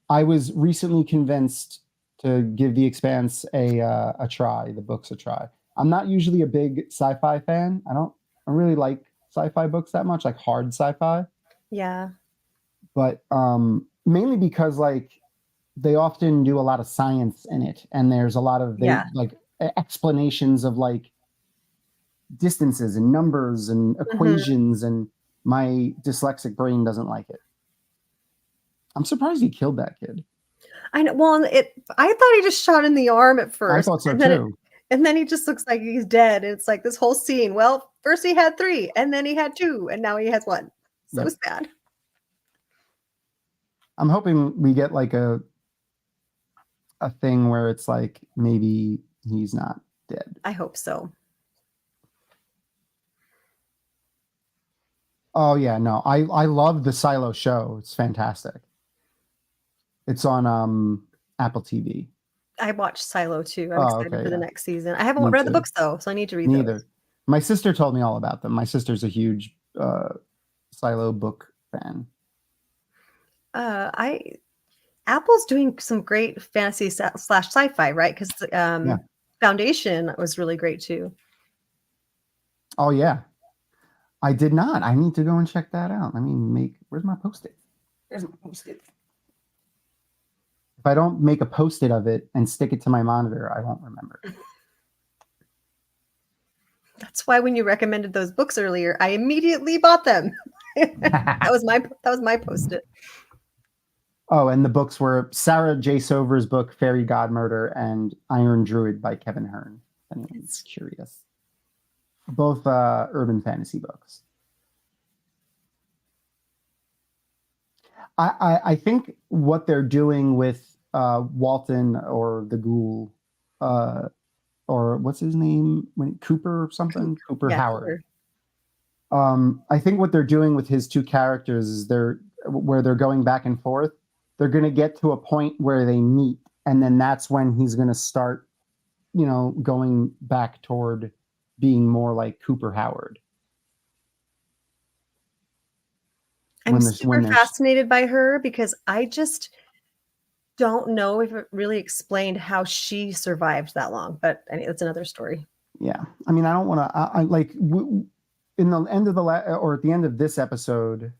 I was recently convinced to give The Expanse a try, the books a try. I'm not usually a big sci-fi fan. I don't really like sci-fi books that much, like hard sci-fi. Yeah. But mainly because like they often do a lot of science in it, and there's a lot of like explanations of like distances and numbers and equations, and my dyslexic brain doesn't like it. I'm surprised he killed that kid. I know. Well, I thought he just shot in the arm at first. I thought so too. And then he just looks like he's dead. And it's like this whole scene. Well, first he had 3, and then he had 2, and now he has 1. So sad. I'm hoping we get like a thing where it's like maybe he's not dead. I hope so. Oh yeah, no, I love the Silo show. It's fantastic. It's on Apple TV. I watched Silo too. I'm excited for the next season. I haven't read the books though, so I need to read those. My sister told me all about them. My sister's a huge silo book fan. Apple's doing some great fantasy / sci-fi, right? Because Yeah. Foundation was really great too. Oh yeah, I did not. I need to go and check that out. Let me make. Where's my Post-it? There's my Post-it. If I don't make a Post-it of it and stick it to my monitor, I won't remember. That's why when you recommended those books earlier, I immediately bought them. that was my Post-it. Oh, and the books were Sarah J. Sover's book, Fairy God Murder, and Iron Druid by Kevin Hearn. If anyone's curious. Both urban fantasy books. I think what they're doing with Walton or the Ghoul, or what's his name? Cooper or something? Cooper Howard. Cooper. I think what they're doing with his two characters is where they're going back and forth. They're going to get to a point where they meet, and then that's when he's going to start, going back toward being more like Cooper Howard. I'm super fascinated by her because I just don't know if it really explained how she survived that long, but it's another story. Yeah. I mean, I don't want to, I like in the end of or at the end of this episode,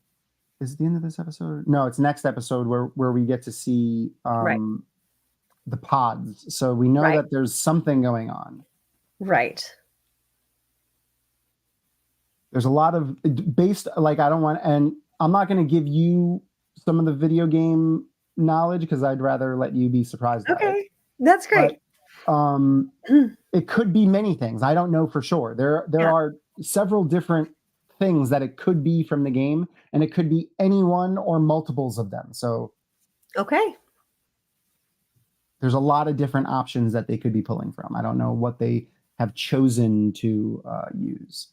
is it the end of this episode? No, it's next episode where we get to see the pods. So we know that there's something going on. Right. There's a lot of I'm not going to give you some of the video game knowledge because I'd rather let you be surprised. Okay. That's great. But, it could be many things. I don't know for sure. There are several different things that it could be from the game, and it could be any one or multiples of them. So okay, there's a lot of different options that they could be pulling from. I don't know what they have chosen to use.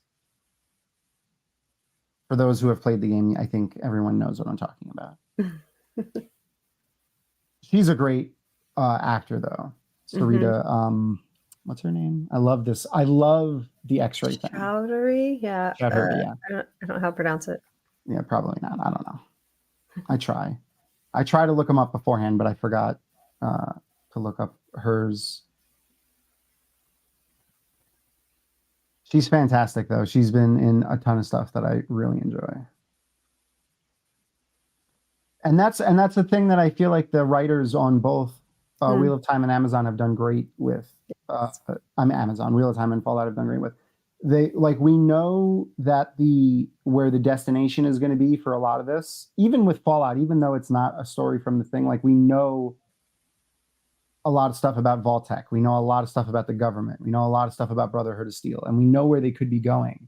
For those who have played the game, I think everyone knows what I'm talking about. She's a great actor, though. Sarita, what's her name? I love this. I love the X-ray thing. Chowdhury, yeah. Chowdhury, yeah. I don't know how to pronounce it. Yeah, probably not. I don't know. I try to look them up beforehand, but I forgot to look up hers. She's fantastic, though. She's been in a ton of stuff that I really enjoy. And that's the thing that I feel like the writers on both Wheel of Time and Amazon have done great with. Amazon, Wheel of Time and Fallout have done great with. We know that where the destination is going to be for a lot of this, even with Fallout, even though it's not a story from the thing, we know a lot of stuff about Vault-Tec. We know a lot of stuff about the government. We know a lot of stuff about Brotherhood of Steel, and we know where they could be going.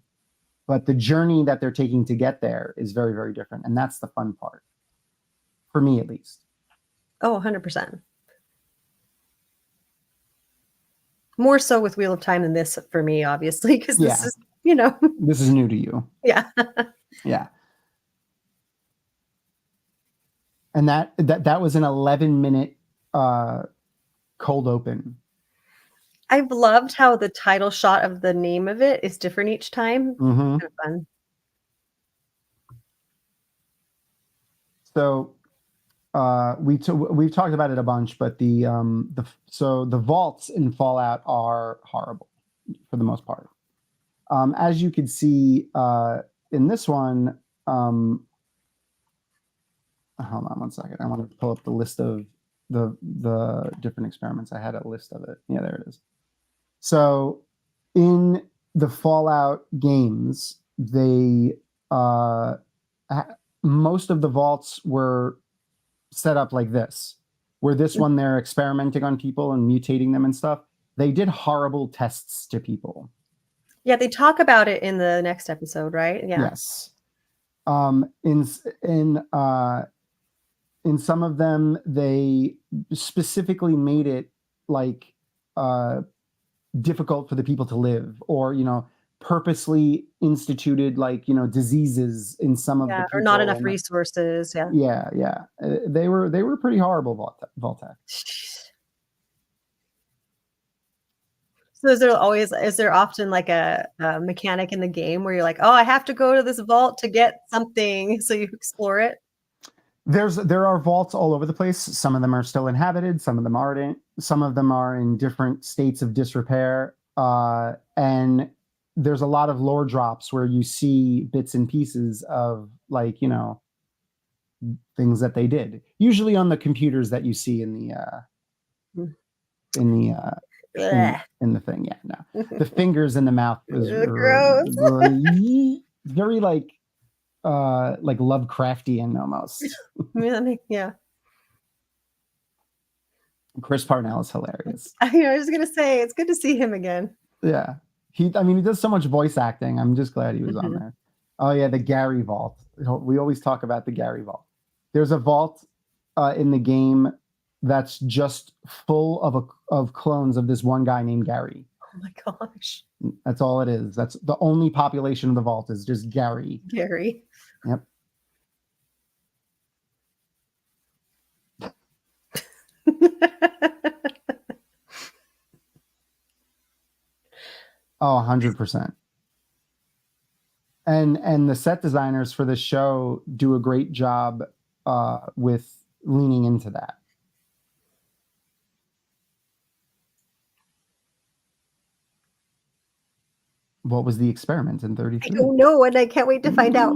But the journey that they're taking to get there is very, very different. And that's the fun part. For me, at least. Oh, 100%. More so with Wheel of Time than this for me, obviously, because this is, This is new to you. Yeah. Yeah. And that was an 11-minute cold open. I've loved how the title shot of the name of it is different each time. Mm-hmm. Kind of fun. So we've talked about it a bunch, but the vaults in Fallout are horrible for the most part. As you can see in this one, hold on one second. I want to pull up the list of the different experiments. I had a list of it. Yeah, there it is. So in the Fallout games, they most of the vaults were set up like this, where this one they're experimenting on people and mutating them and stuff. They did horrible tests to people. Yeah, they talk about it in the next episode, right? Yeah. Yes. In some of them, they specifically made it difficult for the people to live, or purposely instituted diseases in some of the people, or not enough resources. Yeah. They were pretty horrible, Vault-Tec. So is there often like a mechanic in the game where you're like, oh, I have to go to this vault to get something, so you explore it? There are vaults all over the place. Some of them are still inhabited, some of them aren't. Some of them are in different states of disrepair. And there's a lot of lore drops where you see bits and pieces of, like, you know, things that they did. Usually on the computers that you see in the in the thing. Yeah, no. The fingers in the mouth was Gross. very like Lovecraftian almost. Yeah. Chris Parnell is hilarious. I was gonna say it's good to see him again. Yeah. He does so much voice acting. I'm just glad he was on there. Oh yeah, the Gary Vault. We always talk about the Gary Vault. There's a vault in the game that's just full of clones of this one guy named Gary. Oh my gosh. That's all it is. That's the only population of the vault is just Gary. Gary. Yep. Oh, 100%. And the set designers for the show do a great job with leaning into that. What was the experiment in 33? I don't know, and I can't wait to find out.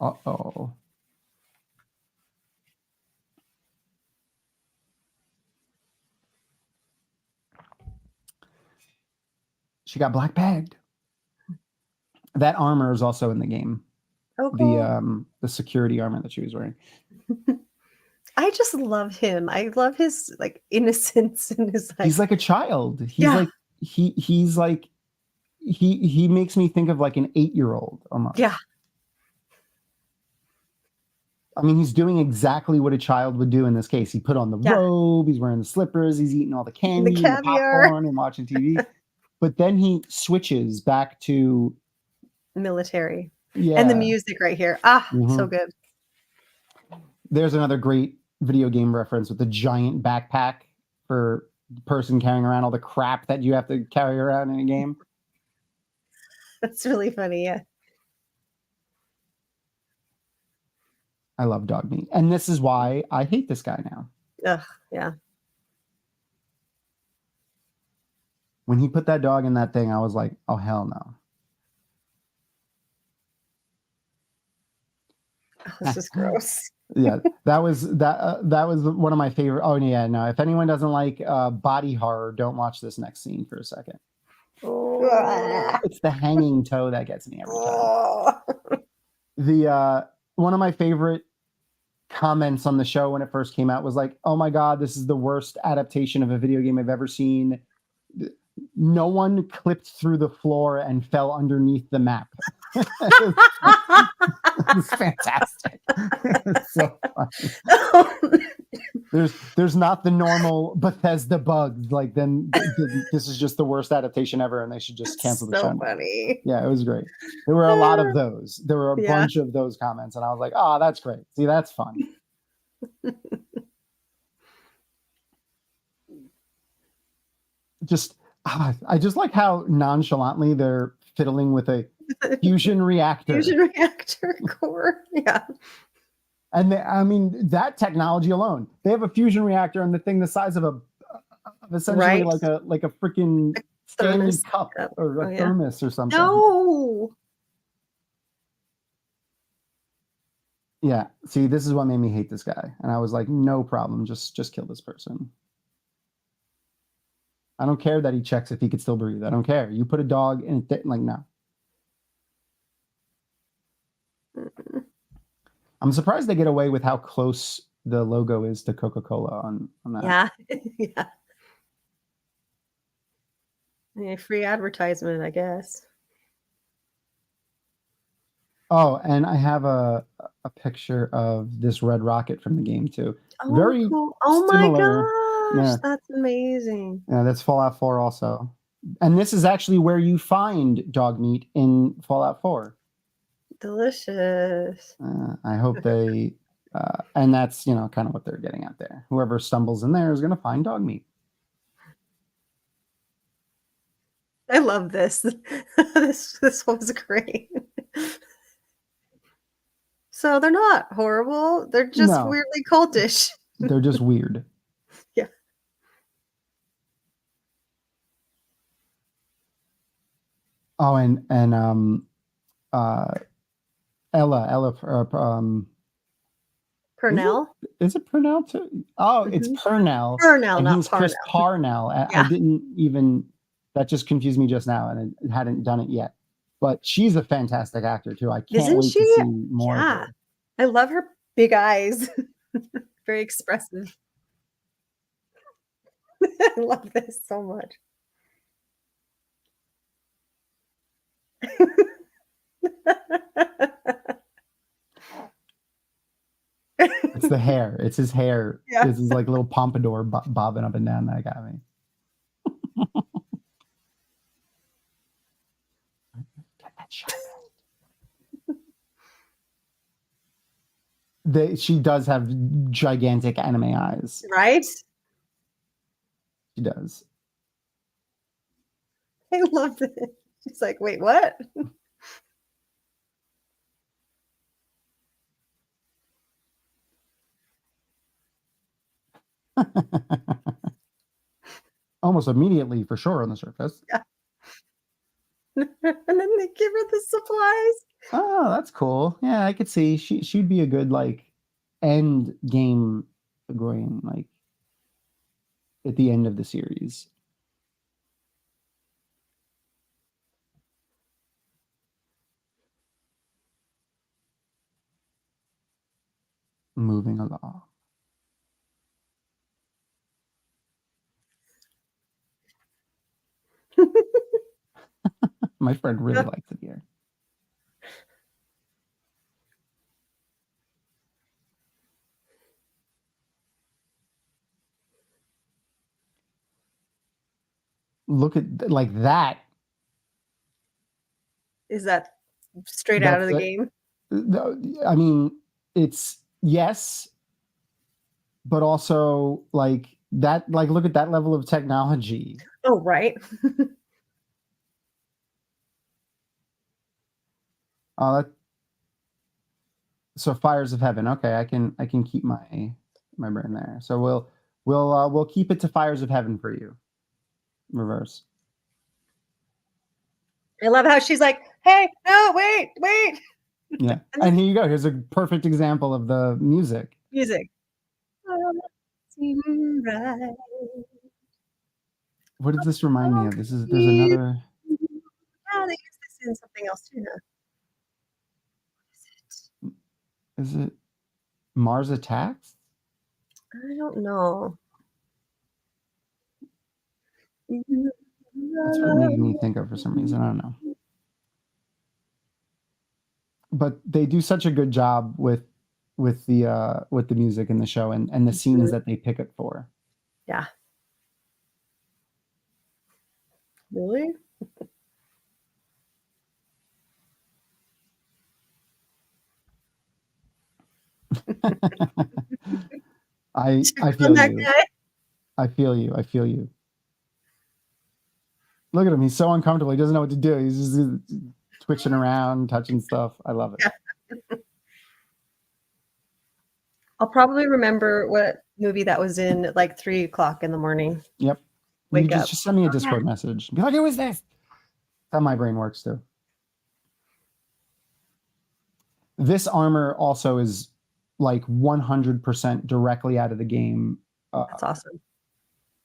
Uh-oh. She got black bagged. That armor is also in the game. Oh, cool. The security armor that she was wearing. I just love him. I love his like innocence and his like. He's like a child. He's Yeah. like he's like he makes me think of like an 8-year-old almost. Yeah. I mean, he's doing exactly what a child would do in this case. He put on the robe, he's wearing the slippers, he's eating all the candy, and the popcorn, and watching TV. But then he switches back to military. Yeah. And the music right here. So good. There's another great video game reference with the giant backpack for the person carrying around all the crap that you have to carry around in a game. That's really funny, yeah. I love dog meat. And this is why I hate this guy now. Ugh, yeah. When he put that dog in that thing, I was like, oh, hell no. Oh, this is gross. Yeah, that was one of my favorite. Oh, yeah, no. If anyone doesn't like body horror, don't watch this next scene for a second. Oh. It's the hanging toe that gets me every time. The one of my favorite comments on the show when it first came out was like, oh my God, this is the worst adaptation of a video game I've ever seen. No one clipped through the floor and fell underneath the map. It's fantastic. It's so funny. There's not the normal Bethesda bugs. Like, then this is just the worst adaptation ever, and they should just cancel the show. So funny. Yeah, it was great. There were a lot of those. There were a bunch of those comments, and I was like, oh, that's great. See, that's fun. I just like how nonchalantly they're fiddling with a fusion reactor. Fusion reactor core. Yeah. And that technology alone, they have a fusion reactor and the thing the size of essentially like a freaking Stanley cup or a thermos or something. No. Yeah. See, this is what made me hate this guy. And I was like, no problem. Just kill this person. I don't care that he checks if he could still breathe. I don't care. You put a dog in like, no. I'm surprised they get away with how close the logo is to Coca-Cola on that. Yeah. Yeah, free advertisement, I guess. Oh, and I have a picture of this red rocket from the game too. Oh, very cool. Oh similar. My gosh, yeah. That's amazing. Yeah, that's Fallout 4 also. And this is actually where you find dog meat in Fallout 4. Delicious. I hope they And that's, you know, kind of what they're getting at there. Whoever stumbles in there is going to find dog meat. I love this. This was great. So they're not horrible. They're just No. weirdly cultish. They're just weird. Yeah. Oh, and Ella, Purnell. is it Purnell too? Oh, it's Purnell. Purnell, and not he's Chris Parnell. Parnell. I Yeah. didn't even, that just confused me just now, and I hadn't done it yet. But she's a fantastic actor too. I can't Isn't wait she? to see more of Yeah. her. I love her big eyes. Very expressive. I love this so much. It's the hair. It's his hair. Yeah. It's his like little pompadour bobbing up and down. That got me. Get that shot. She does have gigantic anime eyes. Right? She does. I love it. She's like, wait, what? Almost immediately, for sure, on the surface. Yeah. And then they give her the supplies. Oh, that's cool. Yeah, I could see she'd be a good like end game going like at the end of the series. Moving along. My friend really likes it here. Look at like that. Is that straight out of the That's game? I mean, it's yes, but also like that. Like, look at that level of technology. Oh, right. So Fires of Heaven. Okay, I can keep my brain there. So we'll keep it to Fires of Heaven for you. Reverse. I love how she's like, hey, no, wait. Yeah, and here you go. Here's a perfect example of the music. Music. What does this remind me of? There's another. Yeah, they use this in something else too now. Is it Mars Attacks? I don't know. That's what it made me think of for some reason. I don't know. But they do such a good job with the music in the show and the scenes that they pick it for. Yeah. Really? I feel you. I feel you. I feel you. Look at him. He's so uncomfortable. He doesn't know what to do. He's just twitching around, touching stuff. I love it. Yeah. I'll probably remember what movie that was in at like 3 o'clock in the morning. Yep. Wake you up. Just send me a Discord message. Be like, who is this? That's how my brain works too. This armor also is like 100% directly out of the game. That's awesome.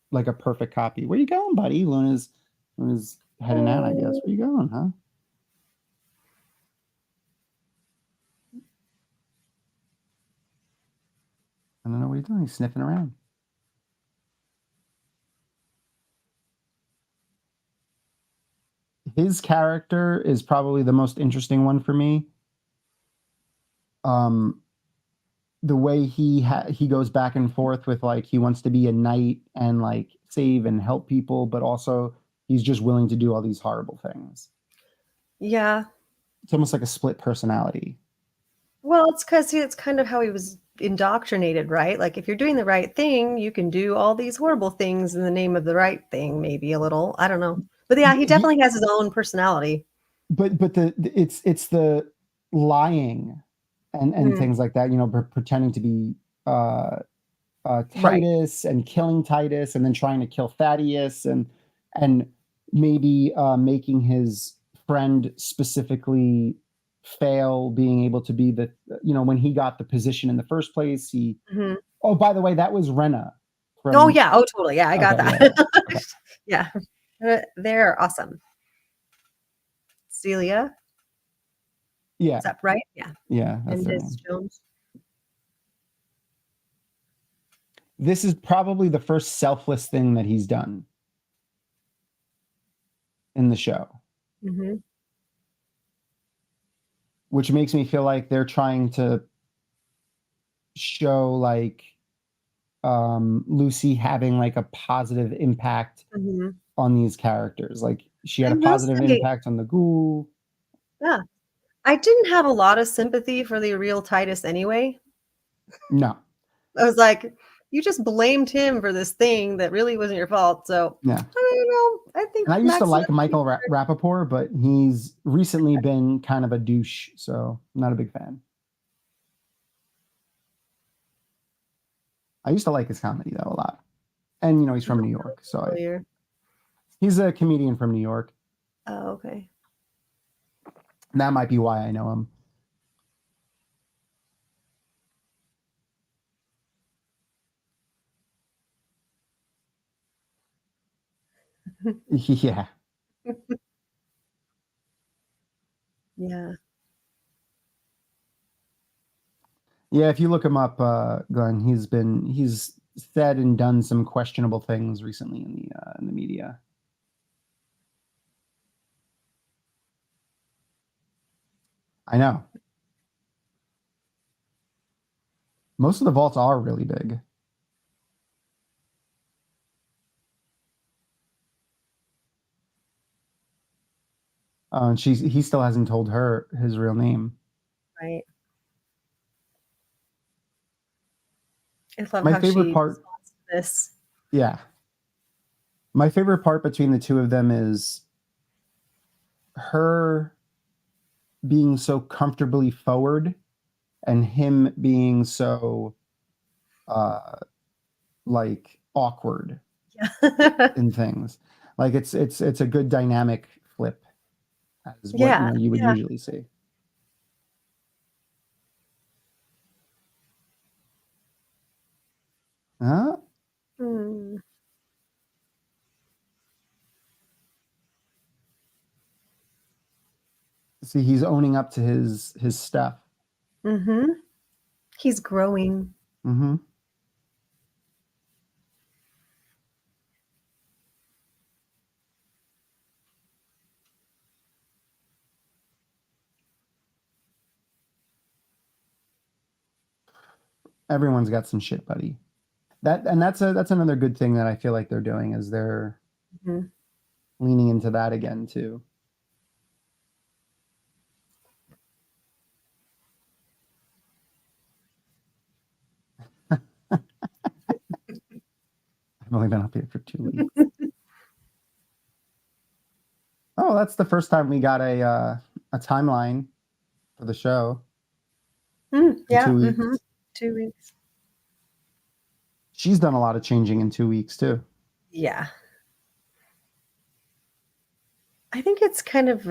Like a perfect copy. Where you going, buddy? Luna's heading out, I guess. Where you going, huh? I don't know what he's doing. He's sniffing around. His character is probably the most interesting one for me. The way he goes back and forth with like he wants to be a knight and like save and help people, but also he's just willing to do all these horrible things. Yeah. It's almost like a split personality. Well, it's because it's kind of how he was indoctrinated, right? Like if you're doing the right thing, you can do all these horrible things in the name of the right thing, maybe a little. I don't know. But yeah, he definitely has his own personality. But it's the lying and things like that, pretending to be Titus and killing Titus and then trying to kill Thaddeus and maybe making his friend specifically fail being able to be the, when he got the position in the first place, he, oh, by the way, that was Rena. Oh yeah. Oh, totally. Yeah. I got that. Yeah. Yeah. They're awesome. Celia. Yeah. Is that right? Yeah. Yeah. And his Jones. This is probably the first selfless thing that he's done in the show. Which makes me feel like they're trying to show like Lucy having like a positive impact on these characters. Like she had a positive impact on the ghoul. Yeah. I didn't have a lot of sympathy for the real Titus anyway. No. I was like, you just blamed him for this thing that really wasn't your fault. So yeah, I think and I used to like Michael Rappaport, but he's recently been kind of a douche, so I'm not a big fan. I used to like his comedy though a lot, and he's from New York, so he's a comedian from New York. Oh, okay. That might be why I know him. Yeah. Yeah. Yeah, if you look him up, Glenn, he's said and done some questionable things recently in the media. I know. Most of the vaults are really big. And he still hasn't told her his real name. Right. I love my how favorite part. This. Yeah. My favorite part between the two of them is her being so comfortably forward and him being so like awkward in things. Like it's a good dynamic flip as what you would usually see. See, he's owning up to his stuff. He's growing. Everyone's got some shit, buddy. That's another good thing that I feel like they're doing is they're leaning into that again too. I've only been up here for 2 weeks. Oh, that's the first time we got a timeline for the show. Yeah. 2 weeks. 2 weeks. She's done a lot of changing in 2 weeks too. Yeah. I think it's kind of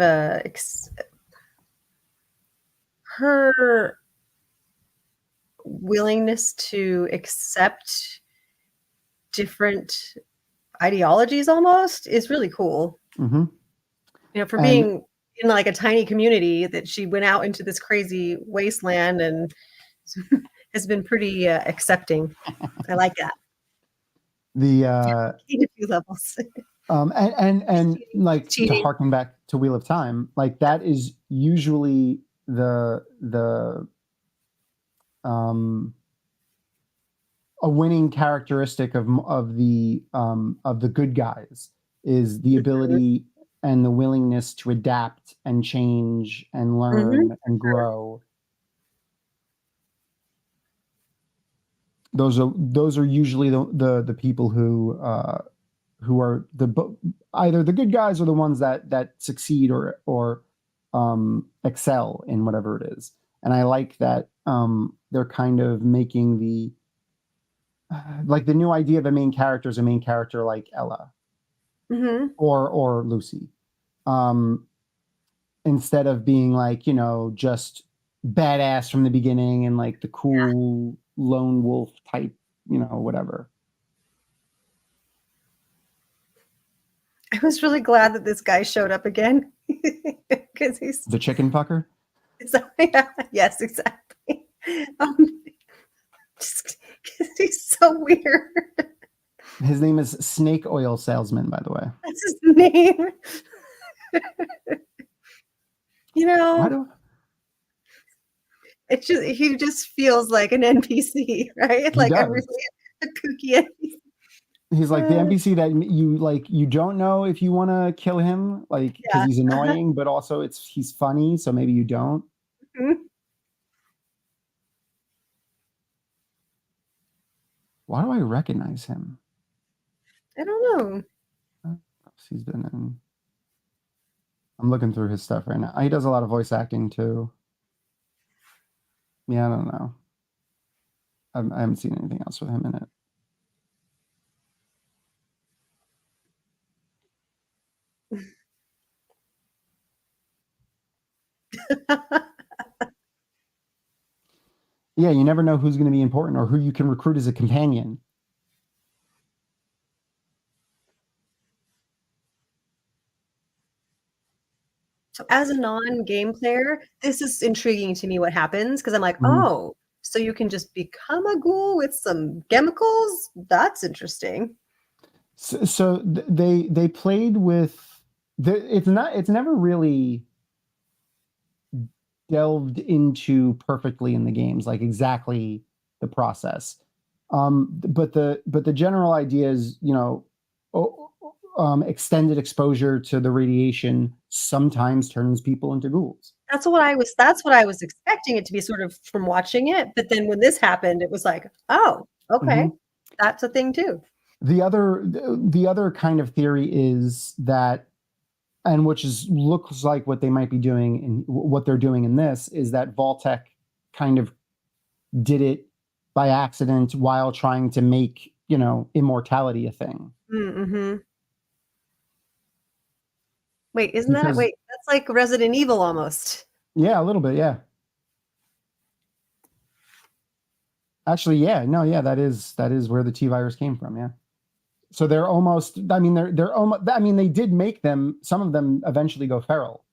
her willingness to accept different ideologies almost is really cool. For being in like a tiny community that she went out into this crazy wasteland and has been pretty accepting. I like that. A few levels. and like cheating. To harken back to Wheel of Time, like that is usually the a winning characteristic of the good guys is the ability and the willingness to adapt and change and learn and grow. those are usually the people who are either the good guys or the ones that succeed or excel in whatever it is. And I like that they're kind of making the new idea of a main character is a main character like Ella or Lucy, instead of being like, just badass from the beginning and like the cool lone wolf type, whatever. I was really glad that this guy showed up again because he's the chicken fucker. So, yeah, yes, exactly. Just 'cause he's so weird. His name is Snake Oil Salesman, by the way. That's his name. He just feels like an NPC, right? Like a really kooky NPC. He's like the NPC that you don't know if you want to kill him, like because he's annoying, but also he's funny, so maybe you don't. Why do I recognize him? I don't know. He's been in. I'm looking through his stuff right now. He does a lot of voice acting too. Yeah, I don't know. I haven't seen anything else with him in it. Yeah, you never know who's going to be important or who you can recruit as a companion. So as a non-game player, this is intriguing to me what happens because I'm like, oh, so you can just become a ghoul with some chemicals? That's interesting. So they played with it's never really delved into perfectly in the games, like exactly the process. But the general idea is, extended exposure to the radiation sometimes turns people into ghouls. That's what I was expecting it to be, sort of, from watching it. But then when this happened, it was like, oh, okay, that's a thing too. The other kind of theory is that, and which looks like what they might be doing and what they're doing in this, is that Vault-Tec kind of did it by accident while trying to make, immortality a thing. Wait, that's like Resident Evil almost. Yeah, a little bit, yeah. Actually, yeah, no, yeah, that is where the T virus came from, yeah. So they're almost, they're almost, they did make them, some of them eventually go feral.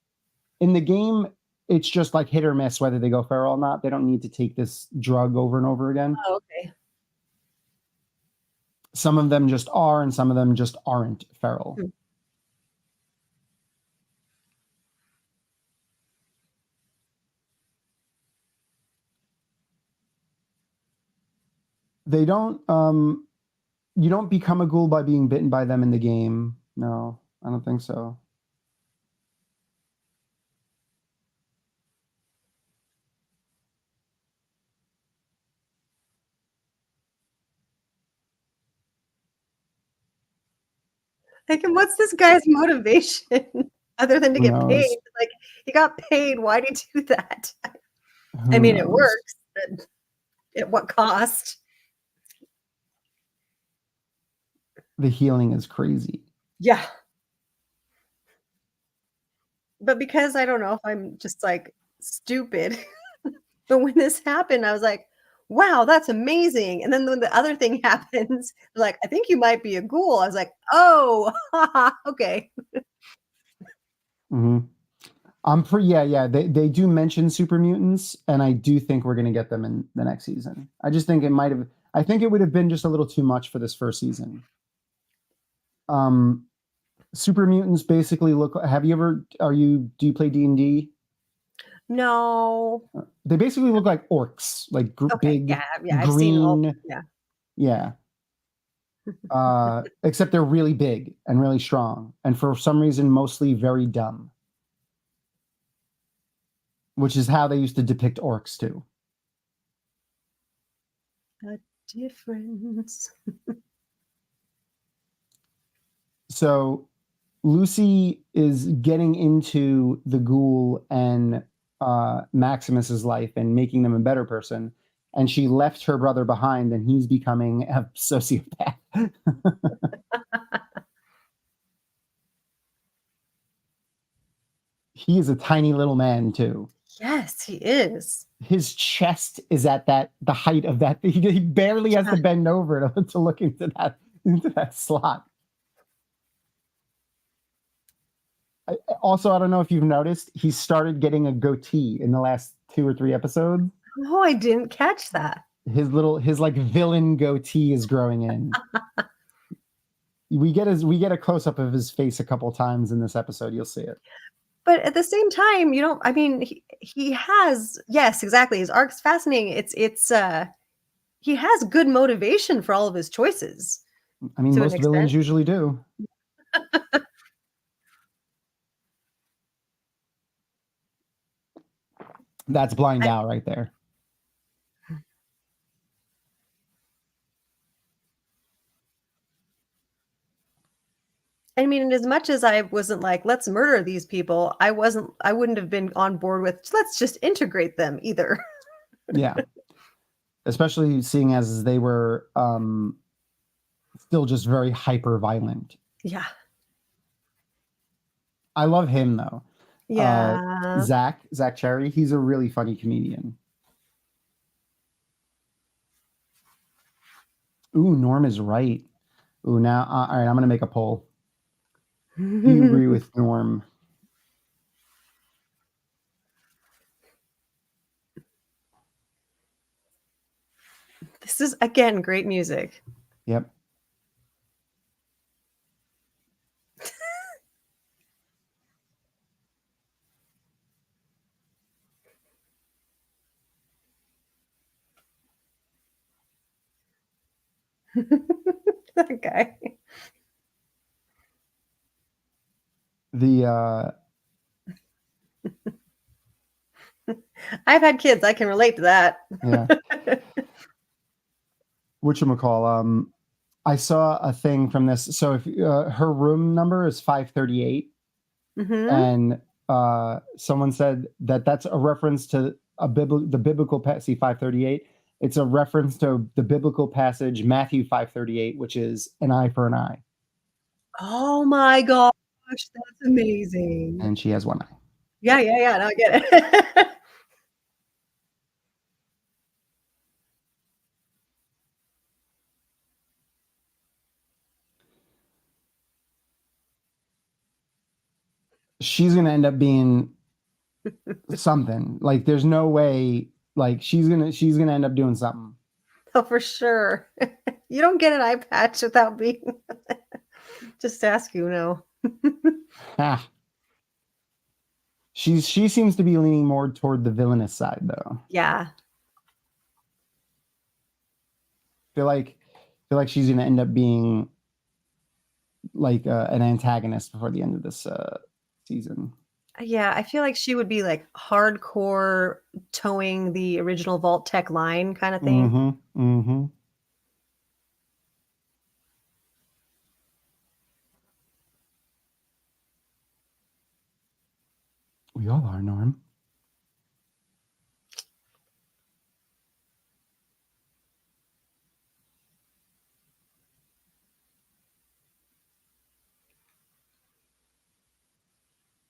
In the game, it's just like hit or miss whether they go feral or not. They don't need to take this drug over and over again. Oh, okay. Some of them just are, and some of them just aren't feral. They don't, you don't become a ghoul by being bitten by them in the game. No, I don't think so. Like, and what's this guy's motivation other than to get paid? Like, he got paid. Why did he do that? I mean, it works, but at what cost? The healing is crazy. Yeah. But because I don't know if I'm just like stupid, but when this happened, I was like, wow, that's amazing. And then when the other thing happens, like, I think you might be a ghoul. I was like, oh, okay. Yeah. They do mention super mutants, and I do think we're going to get them in the next season. I just think I think it would have been just a little too much for this first season. Super mutants basically look, do you play D&D? No. They basically look like orcs, like big, yeah, green. I've seen yeah. Except they're really big and really strong, and for some reason mostly very dumb, which is how they used to depict orcs too. difference. So Lucy is getting into the ghoul and Maximus's life and making them a better person. And she left her brother behind, and he's becoming a sociopath. He is a tiny little man too. Yes, he is. His chest is at the height of that. He barely has to bend over to look into that slot. I don't know if you've noticed, he started getting a goatee in the last 2 or 3 episodes. Oh, I didn't catch that. His like villain goatee is growing in. We get a close up of his face a couple times in this episode. You'll see it. But at the same time, he has, yes, exactly. His arc's fascinating. He has good motivation for all of his choices. I mean, most villains usually do. That's Blind Owl right there. I mean, as much as I wasn't like, let's murder these people, I wouldn't have been on board with, let's just integrate them either. Yeah. Especially seeing as they were still just very hyper violent. Yeah. I love him though. Yeah. Zach Cherry, he's a really funny comedian. Ooh, Norm is right. Ooh, now, all right, I'm going to make a poll. Do you agree with Norm? This is, again, great music. Yep. That guy. I've had kids. I can relate to that. Yeah. Whatchamacall? I saw a thing from this. So if her room number is 538, and someone said that's a reference to the biblical passage 538. It's a reference to the biblical passage Matthew 538, which is an eye for an eye. Oh my gosh, that's amazing! And she has one eye. Yeah. Now I get it. She's gonna end up being something. Like there's no way. Like she's gonna end up doing something. Oh, for sure. You don't get an eye patch without being. Just ask you, no. She seems to be leaning more toward the villainous side, though. Yeah. Feel like she's gonna end up being like an antagonist before the end of this season. Yeah, I feel like she would be like hardcore towing the original Vault Tech line kind of thing. We all are, Norm.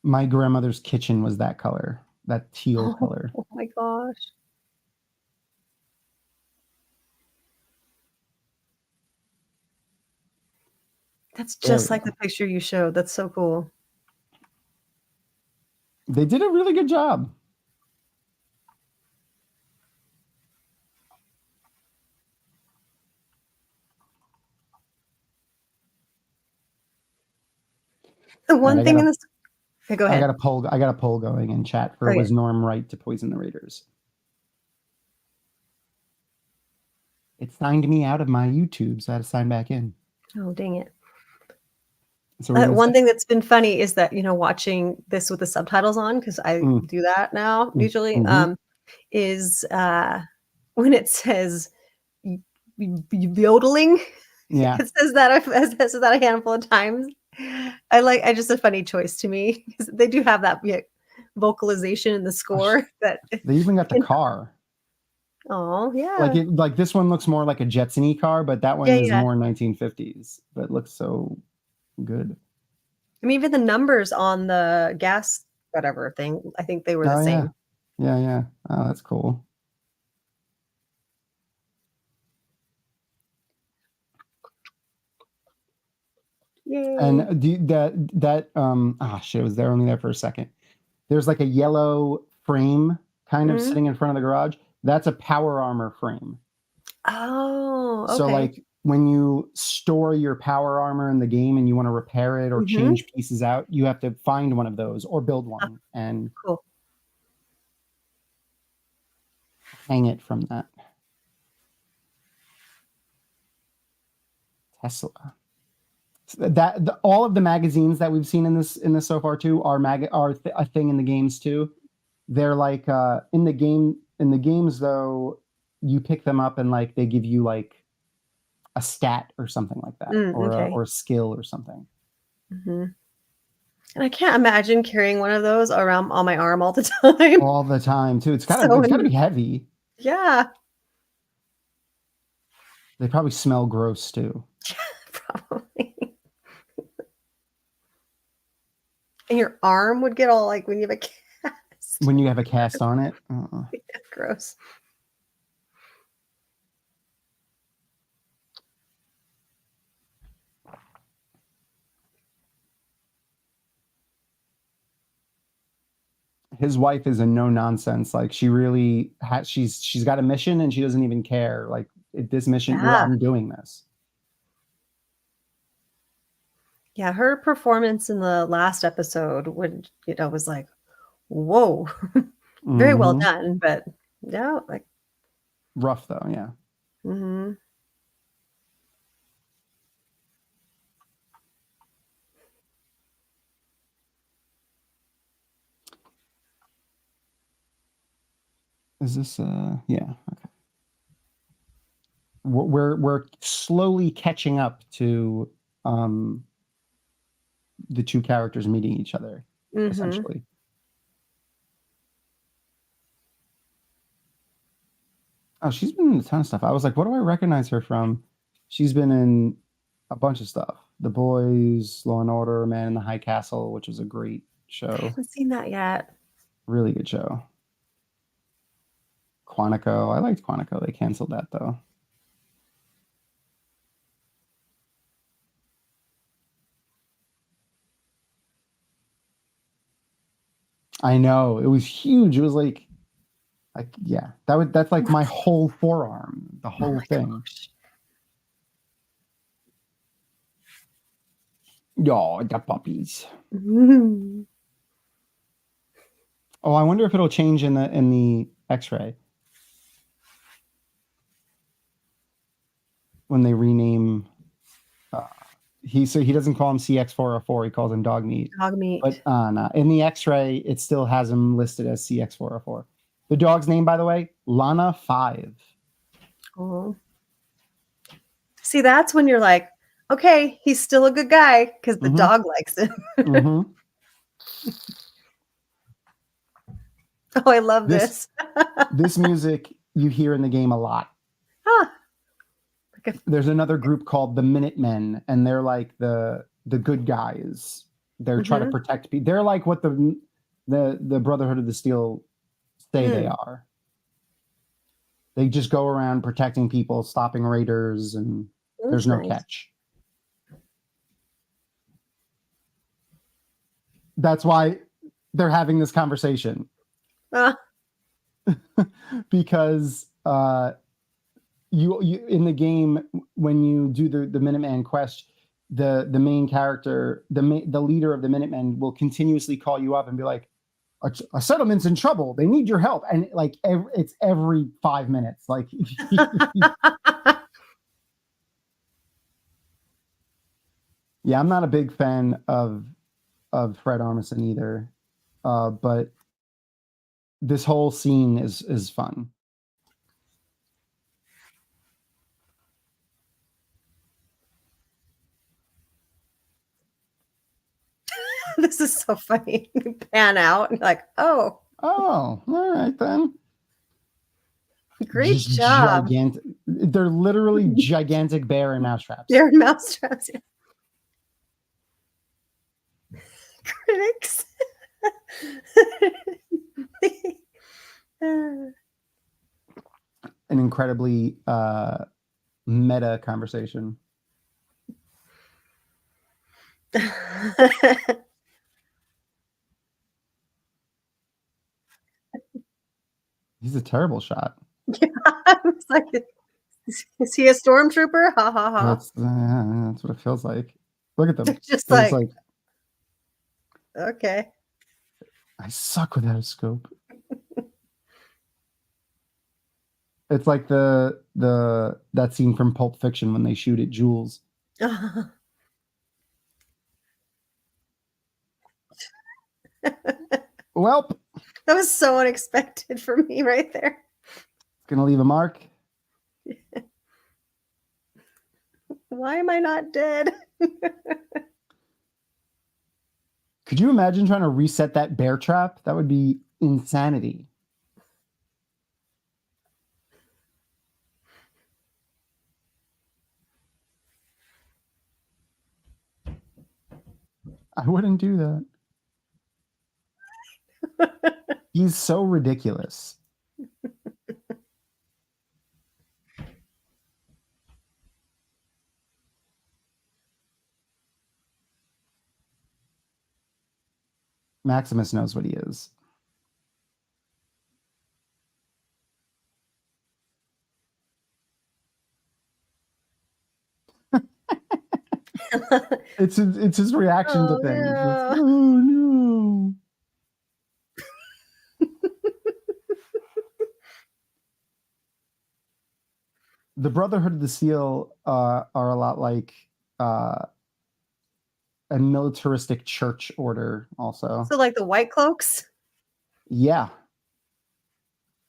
My grandmother's kitchen was that color, that teal color. Oh my gosh. That's just like the picture you showed. That's so cool. They did a really good job. The one thing in this. Okay, go ahead. I got a poll going in chat for was Norm right to poison the Raiders? It signed me out of my YouTube, so I had to sign back in. Oh, dang it. So one thing that's been funny is that, watching this with the subtitles on, because I do that now usually, is when it says yodeling. Yeah. It says that a handful of times. I just a funny choice to me because they do have that vocalization in the score that They even got the car. Oh yeah. Like this one looks more like a Jetson-y car, but that one is more 1950s, but looks so good. I mean, even the numbers on the gas whatever thing, I think they were the same. Yeah. Oh, that's cool. Yay. And shit, it was there only there for a second. There's like a yellow frame kind of sitting in front of the garage. That's a power armor frame. Oh, okay. So like when you store your power armor in the game and you want to repair it or change pieces out, you have to find one of those or build one and hang it from that. Tesla. All of the magazines that we've seen in this so far too are a thing in the games too. They're like in the games though, you pick them up and like they give you like a stat or something like that, or a skill or something. And I can't imagine carrying one of those around on my arm all the time. All the time too. It's gotta be heavy. Yeah. They probably smell gross too. Probably. And your arm would get all like when you have a cast. When you have a cast on it. Gross. His wife is a no nonsense. Like she really she's got a mission and she doesn't even care. Like this mission, I'm doing this. Yeah, her performance in the last episode was like, whoa, very well done. But yeah, like rough though, yeah. Is this yeah, okay. We're slowly catching up to the two characters meeting each other, essentially. Oh, she's been in a ton of stuff. I was like, what do I recognize her from? She's been in a bunch of stuff. The Boys, Law and Order, Man in the High Castle, which was a great show. I haven't seen that yet. Really good show. Quantico. I liked Quantico. They canceled that though. I know. It was huge. It was like yeah. That's like my whole forearm. The whole thing. Yo, the puppies. Oh, I wonder if it'll change in the X-ray. When they rename he doesn't call him CX404, he calls him dog meat. But no. In the X-ray, it still has him listed as CX404. The dog's name, by the way, Lana 5. Oh. See, that's when you're like, okay, he's still a good guy because the dog likes him. Oh, I love this. This music you hear in the game a lot. There's another group called the Minutemen, and they're like the good guys. They're trying to protect people. They're like what the Brotherhood of the Steel say they are. They just go around protecting people, stopping raiders, and there's no catch. That's why they're having this conversation. Because you in the game, when you do the Minuteman quest, the main character, the leader of the Minutemen will continuously call you up and be like, a settlement's in trouble. They need your help. And like it's every 5 minutes. Like yeah, I'm not a big fan of Fred Armisen either. But this whole scene is fun. This is so funny. You pan out and you're like, oh, Oh, all right then. great Just job. Gigantic. They're literally gigantic bear and mouse traps. Bear and mouse traps. Yeah. Critics. An incredibly meta conversation. He's a terrible shot. Yeah, I was like, is he a stormtrooper? Ha ha ha. That's what it feels like. Look at them. They're just They're like, okay. I suck without a scope. It's like that scene from Pulp Fiction when they shoot at Jules. Welp. That was so unexpected for me right there. Gonna leave a mark. Why am I not dead? Could you imagine trying to reset that bear trap? That would be insanity. I wouldn't do that. He's so ridiculous. Maximus knows what he is. It's his reaction to things. No. It's, oh no. The Brotherhood of the Seal are a lot like a militaristic church order also. So like the White Cloaks? Yeah.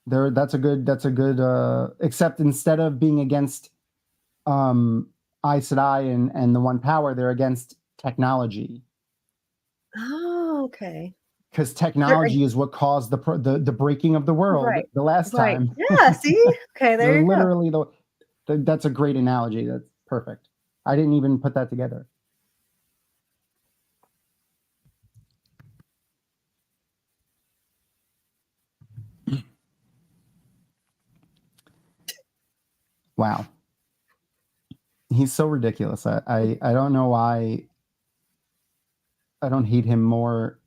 That's a good except instead of being against Aes Sedai and the One Power, they're against technology. Oh, okay. Because technology is what caused the breaking of the world the last time. Yeah, see? Okay, there you literally go. That's a great analogy. That's perfect. I didn't even put that together. Wow. He's so ridiculous. I don't know why I don't hate him more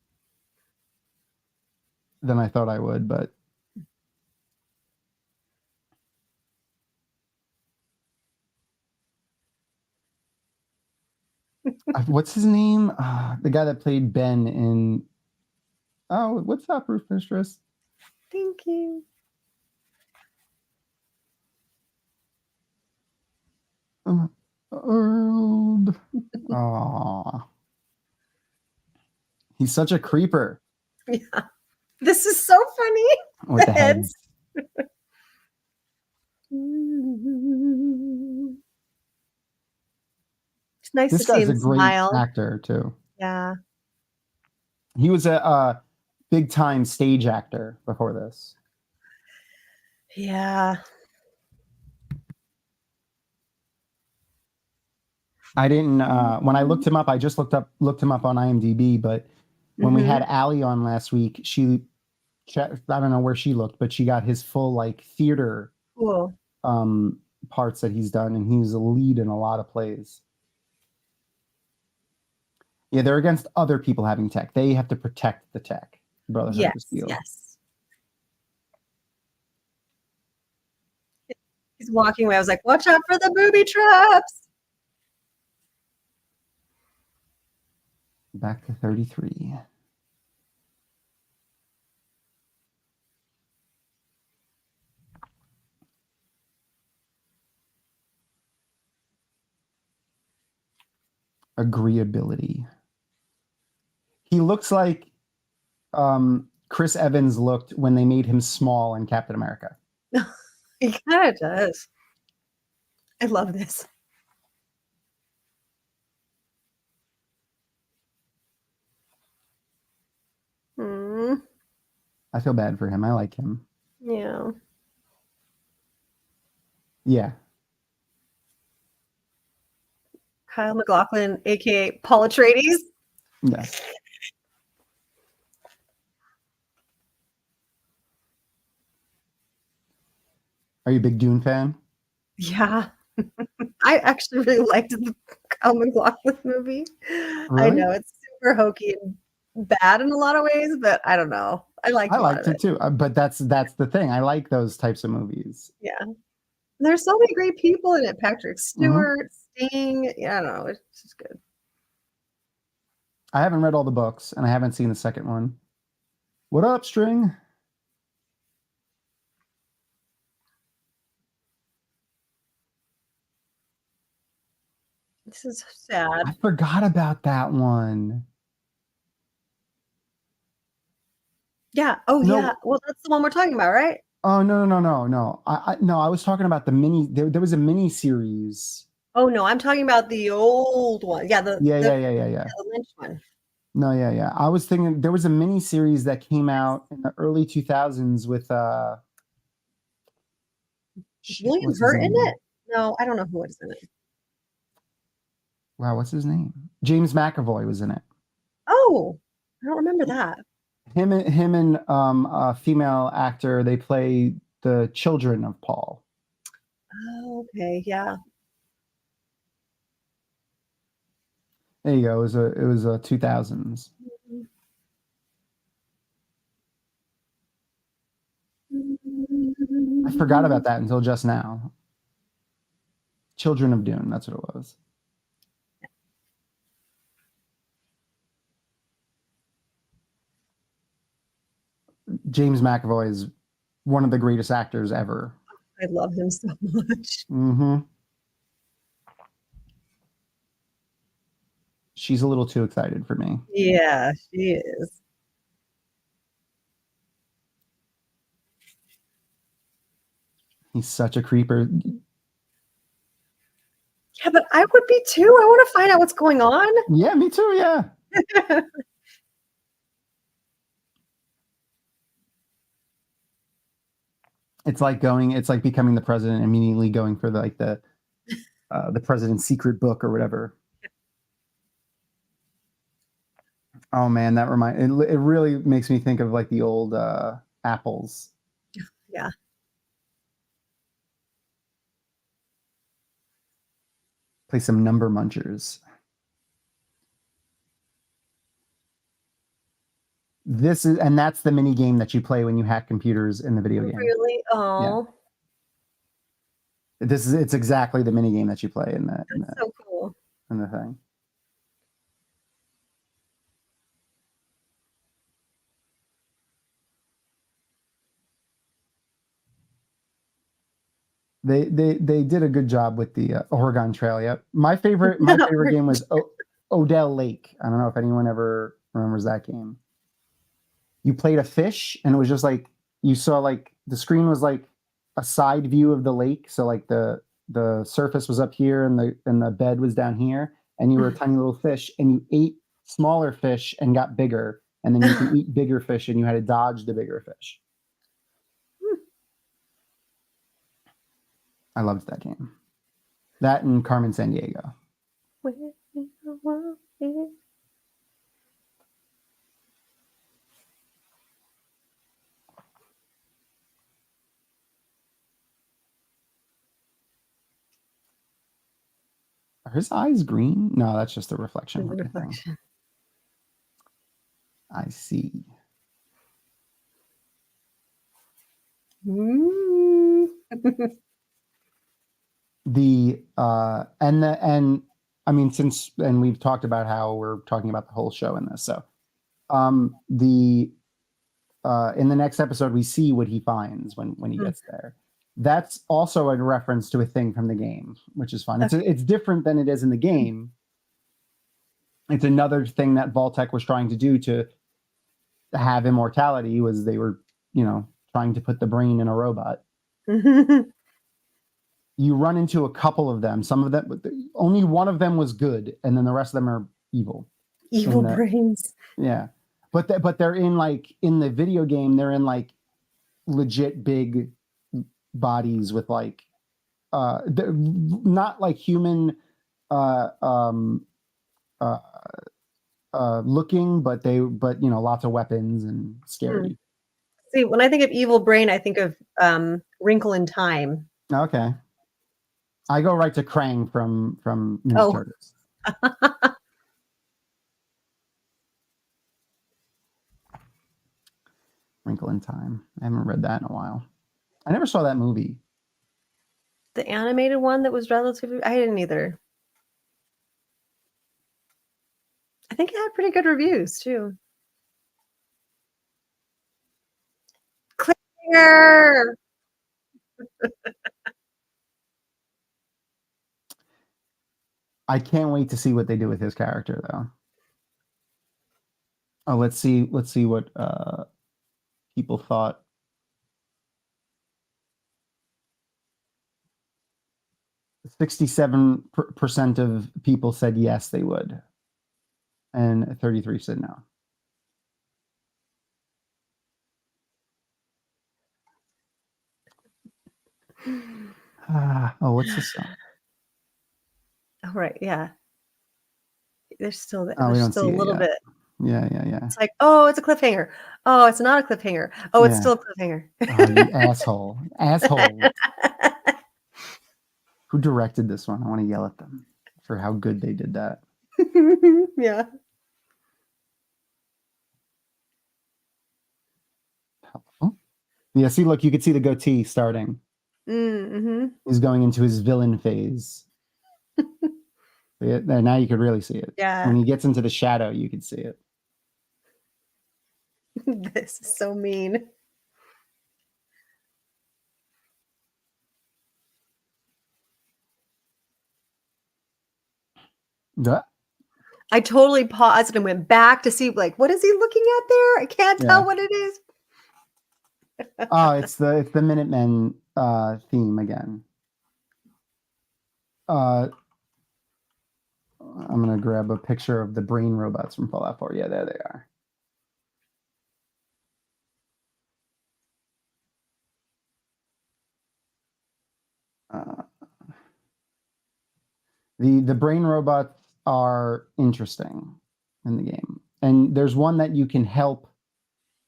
than I thought I would, but what's his name? The guy that played Ben in what's up, Roof Mistress? Thank you. Aww. He's such a creeper. Yeah. This is so funny. With the heads. It's nice This to see guy's him a great smile. actor too. Yeah. He was a big time stage actor before this. Yeah. I didn't when I looked him up, I just looked him up on IMDb, but when we had Allie on last week, I don't know where she looked, but she got his full like theater Cool. Parts that he's done, and he was a lead in a lot of plays. Yeah, they're against other people having tech. They have to protect the tech. Brotherhood of the Steel. Yes. He's walking away. I was like, watch out for the booby traps. Back to 33. Agreeability. He looks like Chris Evans looked when they made him small in Captain America. He kind of does. I love this. I feel bad for him. I like him. Yeah. Yeah. Kyle MacLachlan, aka Paul Atreides. Yes. Are you a big Dune fan? Yeah. I actually really liked the Kyle MacLachlan movie. I Really? know it's super hokey and bad in a lot of ways, but I don't know. I liked a lot liked of it too. But that's the thing. I like those types of movies. Yeah. There's so many great people in it. Patrick Mm-hmm. Stewart, Sting. Yeah, I don't know. It's just good. I haven't read all the books, and I haven't seen the second one. What up, String? This is sad. I forgot about that one. Yeah. Oh, No. yeah. Well, that's the one we're talking about, right? Oh no. I was talking about the mini. There was a mini series. Oh no, I'm talking about the old one. Yeah, the Yeah. the Lynch one. No, yeah. I was thinking there was a mini series that came out in the early 2000s with William what's his Hurt in name? it? No, I don't know who is in it. Wow, what's his name? James McAvoy was in it. Oh, I don't remember that. Him and a female actor, they play the children of Paul. Oh, okay, yeah. There you go. It was 2000s. I forgot about that until just now. Children of Dune, that's what it was. James McAvoy is one of the greatest actors ever. I love him so much. Mm-hmm. She's a little too excited for me. Yeah, she is. He's such a creeper. Yeah, but I would be too. I want to find out what's going on. Yeah, me too, yeah. It's like becoming the president, immediately going for the president's secret book or whatever. Oh man, it really makes me think of like the old apples. Yeah. Play some number munchers. That's the mini game that you play when you hack computers in the video game. Really? Oh. Yeah. It's exactly the mini game that you play in the so cool. In the thing. They did a good job with the Oregon Trail. Yep. My favorite game was Odell Lake. I don't know if anyone ever remembers that game. You played a fish, and it was just like you saw like the screen was like a side view of the lake. So like the surface was up here, and the bed was down here, and you were a tiny little fish, and you ate smaller fish and got bigger, and then you could eat bigger fish, and you had to dodge the bigger fish. I loved that game. That and Carmen Sandiego. Are his eyes green? No, that's just a reflection. Thing. I see. And we've talked about how we're talking about the whole show in this. So in the next episode we see what he finds when he gets there. That's also a reference to a thing from the game, which is fun. It's different than it is in the game. It's another thing that Vault-Tec was trying to do to have immortality, was they were, trying to put the brain in a robot. You run into a couple of them. Some of them, only one of them was good, and then the rest of them are evil. Evil brains. Yeah. but they're in like in the video game, they're in like legit big bodies with like they're not like human looking, but lots of weapons and scary. See, when I think of Evil Brain, I think of Wrinkle in Time. Okay. I go right to Krang from Ninja Turtles. Wrinkle in Time. I haven't read that in a while. I never saw that movie. The animated one that was relatively... I didn't either. I think it had pretty good reviews, too. Cliffhanger! I can't wait to see what they do with his character, though. Oh, let's see what people thought. 67% of people said yes, they would, and 33 said no. Oh, what's this song? Oh, right, yeah. There's still we there's don't still see a it little yet. bit. Yeah. It's like, oh, it's a cliffhanger. Oh, it's not a cliffhanger. Oh, it's Yeah. still a cliffhanger. Oh, you asshole. Who directed this one? I want to yell at them for how good they did that. Yeah. Yeah, see, look, you could see the goatee starting. Mm-hmm. He's going into his villain phase. Now you could really see it. Yeah. When he gets into the shadow, you could see it. This is so mean. Yeah. I totally paused and went back to see, like, what is he looking at there? I can't tell what it is. Oh, it's the Minutemen theme again. I'm gonna grab a picture of the brain robots from Fallout 4. Yeah, there they are. The brain robots are interesting in the game, and there's one that you can help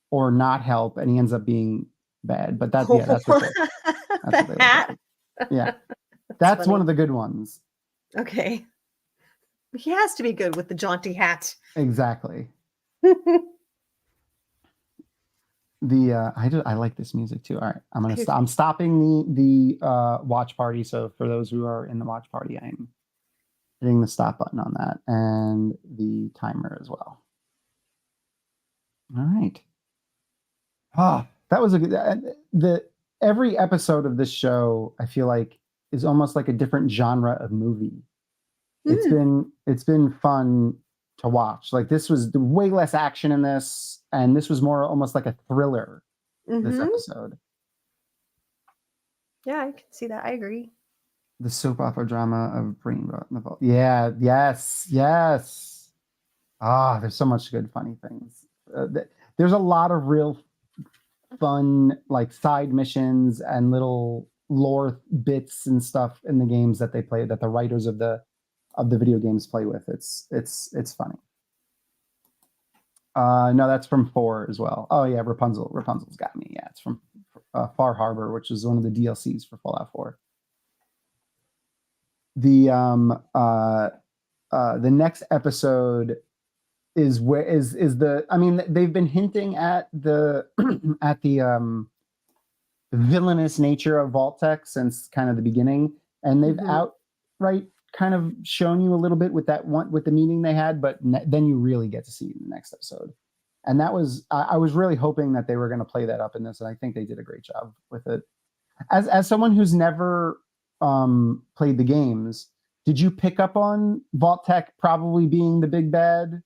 or not help, and he ends up being bad. But that's what they hat. Yeah, that's one of the good ones. Okay, he has to be good with the jaunty hat. Exactly. I like this music too. All right, I'm stopping the watch party. So for those who are in the watch party, I'm hitting the stop button on that and the timer as well. All right. That was a good. Every episode of this show, I feel like, is almost like a different genre of movie. It's been fun to watch. Like, this was way less action in this, and this was more almost like a thriller. This episode. Yeah, I can see that. I agree. The soap opera drama of Brain Rot in the Vault. Yeah, yes. There's so much good, funny things. There's a lot of real fun, like, side missions and little lore bits and stuff in the games that they play, that the writers of the video games play with. It's funny. No, that's from 4 as well. Oh yeah, Rapunzel's got me. Yeah, it's from Far Harbor, which is one of the DLCs for Fallout 4. The next episode is they've been hinting at the at the villainous nature of Vault-Tec since kind of the beginning, and they've outright kind of shown you a little bit with the meeting they had, but then you really get to see it in the next episode. And that was I was really hoping that they were going to play that up in this, and I think they did a great job with it. As someone who's never played the games, did you pick up on Vault-Tec probably being the big bad?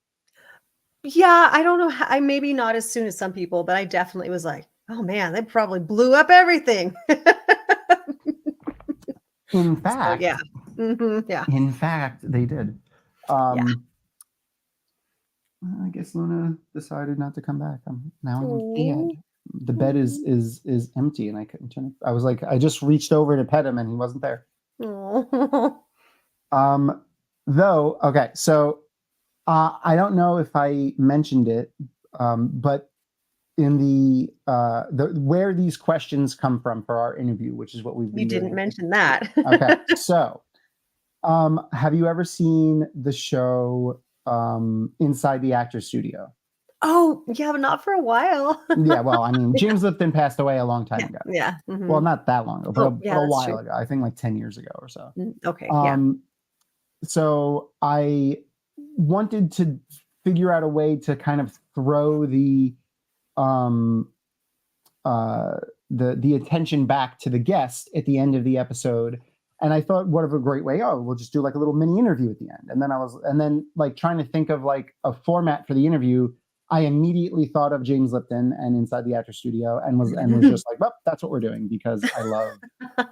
Yeah, I don't know. I maybe not as soon as some people, but I definitely was like, oh man, they probably blew up everything. In fact, so, yeah. In fact, they did. I guess Luna decided not to come back. Now I'm Aw. dead. The bed is empty, and I couldn't turn it. I was like, I just reached over to pet him, and he wasn't there. Aw. Though, okay, so I don't know if I mentioned it, but in the where these questions come from for our interview, which is what we've been You didn't doing. mention that. Okay, so have you ever seen the show Inside the Actors Studio? Oh, yeah, but not for a while. Yeah, well, I mean, James Lipton passed away a long time ago. Yeah. Mhm. Well, not that long ago, but, Oh, yeah, a that's while true. ago. I think like 10 years ago or so. Okay, yeah. So I wanted to figure out a way to kind of throw the attention back to the guest at the end of the episode. And I thought, what a great way. Oh, we'll just do like a little mini interview at the end. And then like trying to think of like a format for the interview. I immediately thought of James Lipton and Inside the Actors Studio and was just like, well, that's what we're doing, because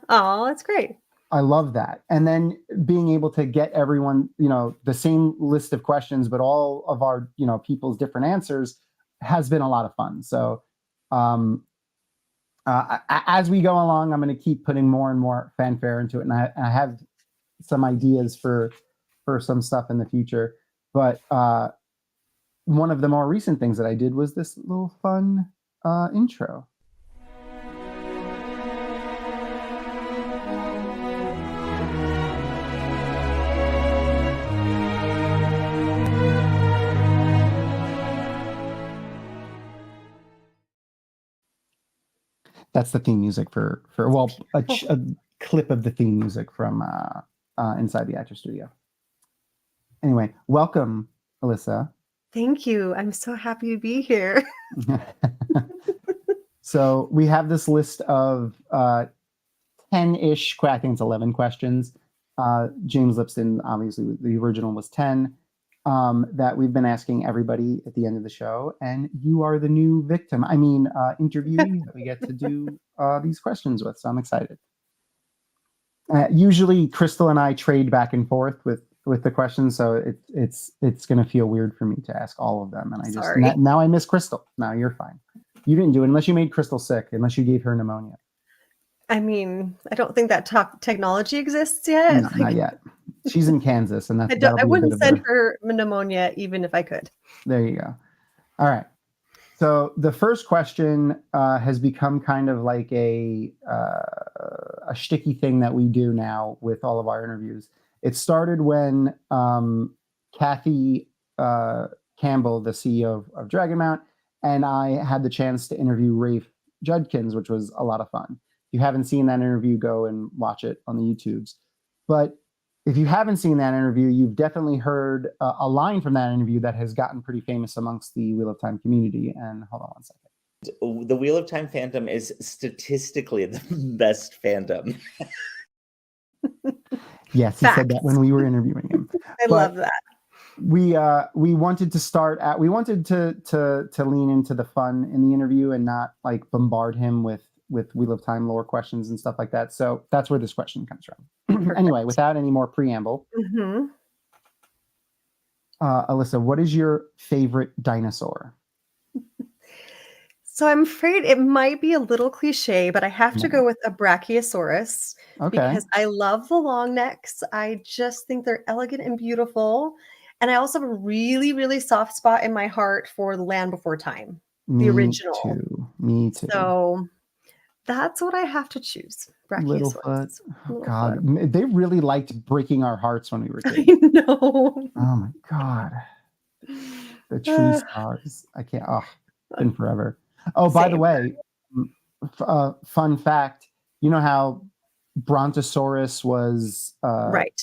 Oh, that's great. I love that. And then being able to get everyone, the same list of questions, but all of our, people's different answers has been a lot of fun. So as we go along, I'm going to keep putting more and more fanfare into it. And I have some ideas for some stuff in the future. But one of the more recent things that I did was this little fun intro. That's the theme music for a clip of the theme music from Inside the Actors Studio. Anyway, welcome, Alyssa. Thank you. I'm so happy to be here. So we have this list of 10-ish, I think it's 11 questions. James Lipton, obviously, the original was 10, that we've been asking everybody at the end of the show. And you are the new interviewee that we get to do these questions with. So I'm excited. Usually Crystal and I trade back and forth with the questions, so it's going to feel weird for me to ask all of them. And now I miss Crystal. No, you're fine. You didn't do it unless you made Crystal sick, unless you gave her pneumonia. I mean, I don't think that technology exists yet. No, not yet. She's in Kansas, and I wouldn't send her pneumonia even if I could. There you go. All right. So the first question has become kind of like a shticky thing that we do now with all of our interviews. It started when Kathy Campbell, the CEO of Dragonmount, and I had the chance to interview Rafe Judkins, which was a lot of fun. If you haven't seen that interview, go and watch it on the YouTubes. But if you haven't seen that interview, you've definitely heard a line from that interview that has gotten pretty famous amongst the Wheel of Time community. And hold on one second. The Wheel of Time fandom is statistically the best fandom. Yes, he said that when we were interviewing him. I love that. We wanted to we wanted to lean into the fun in the interview and not like bombard him with Wheel of Time lore questions and stuff like that. So that's where this question comes from. Anyway, without any more preamble, Alyssa, what is your favorite dinosaur? So I'm afraid it might be a little cliche, but I have to go with a Brachiosaurus because I love the long necks. I just think they're elegant and beautiful. And I also have a really, really soft spot in my heart for The Land Before Time, the original. Me too. So that's what I have to choose. Littlefoot. Oh, God, they really liked breaking our hearts when we were kids. I know. Oh my God. The tree stars. I can't. Oh, it's been forever. Oh, by the way, fun fact, you know how Brontosaurus was right.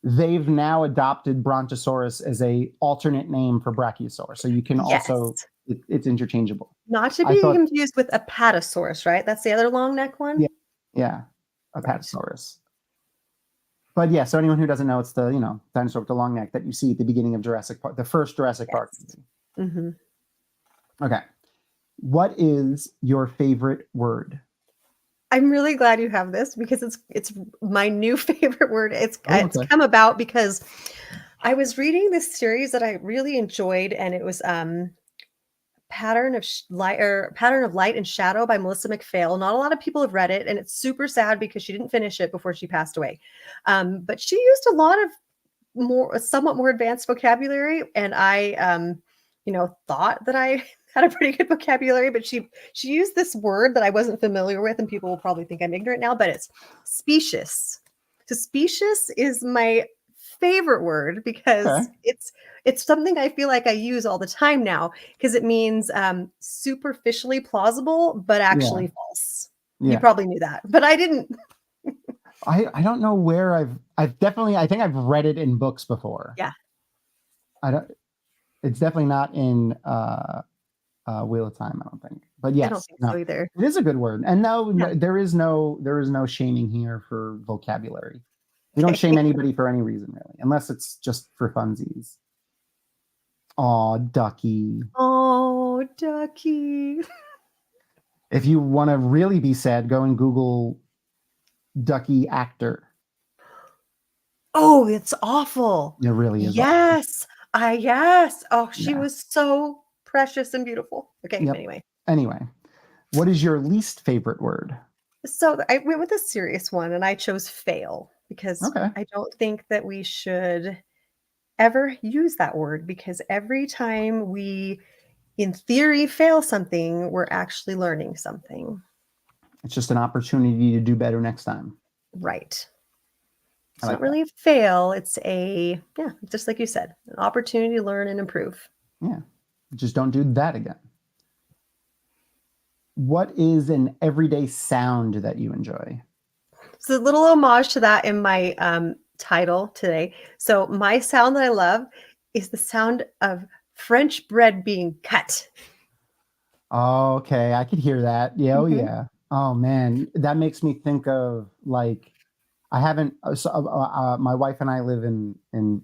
They've now adopted Brontosaurus as a alternate name for Brachiosaurus. So you can also it's interchangeable. Not to be confused with Apatosaurus, right? That's the other long neck one? Yeah. Apatosaurus. But yeah, so anyone who doesn't know, it's the, dinosaur with the long neck that you see at the beginning of Jurassic Park, the first Jurassic Park movie. Okay. What is your favorite word? I'm really glad you have this because it's my new favorite word. It's come about because I was reading this series that I really enjoyed, and it was Pattern of Light and Shadow by Melissa McPhail. Not a lot of people have read it, and it's super sad because she didn't finish it before she passed away. But she used a lot of somewhat more advanced vocabulary, and I thought that I had a pretty good vocabulary, but she used this word that I wasn't familiar with, and people will probably think I'm ignorant now, but it's specious. So specious is my favorite word because it's something I feel like I use all the time now, because it means superficially plausible but actually false. You probably knew that, but I didn't. I don't know where I've definitely, I think I've read it in books before. Yeah. It's definitely not in Wheel of Time, I don't think. But yes, I don't think so either. It is a good word. And there is no shaming here for vocabulary. We don't shame anybody for any reason, really, unless it's just for funsies. Aw, Ducky. Oh, Ducky. If you want to really be sad, go and Google Ducky actor. Oh, it's awful. It really is. Yes. Yes. Oh, she was so precious and beautiful. Okay. Yep. Anyway, what is your least favorite word? So I went with a serious one, and I chose fail because I don't think that we should ever use that word, because every time we, in theory, fail something, we're actually learning something. It's just an opportunity to do better next time. Right. It's not really a fail. It's just like you said, an opportunity to learn and improve. Yeah. Just don't do that again. What is an everyday sound that you enjoy? So a little homage to that in my title today. So my sound that I love is the sound of French bread being cut. Oh, okay. I could hear that. Yeah. Oh, yeah. Oh, man. That makes me think of, like, I haven't, my wife and I live in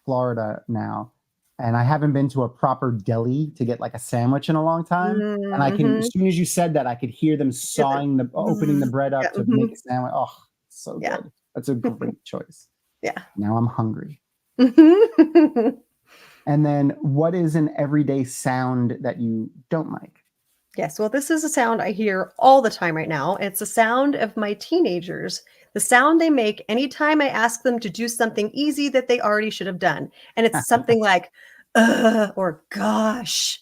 Florida now, and I haven't been to a proper deli to get like a sandwich in a long time. And I can, as soon as you said that, I could hear them sawing opening the bread up to make a sandwich. Oh, so good. That's a great choice. Yeah. Now I'm hungry. And then what is an everyday sound that you don't like? Yes. Well, this is a sound I hear all the time right now. It's the sound of my teenagers. The sound they make anytime I ask them to do something easy that they already should have done. And it's something like, or gosh.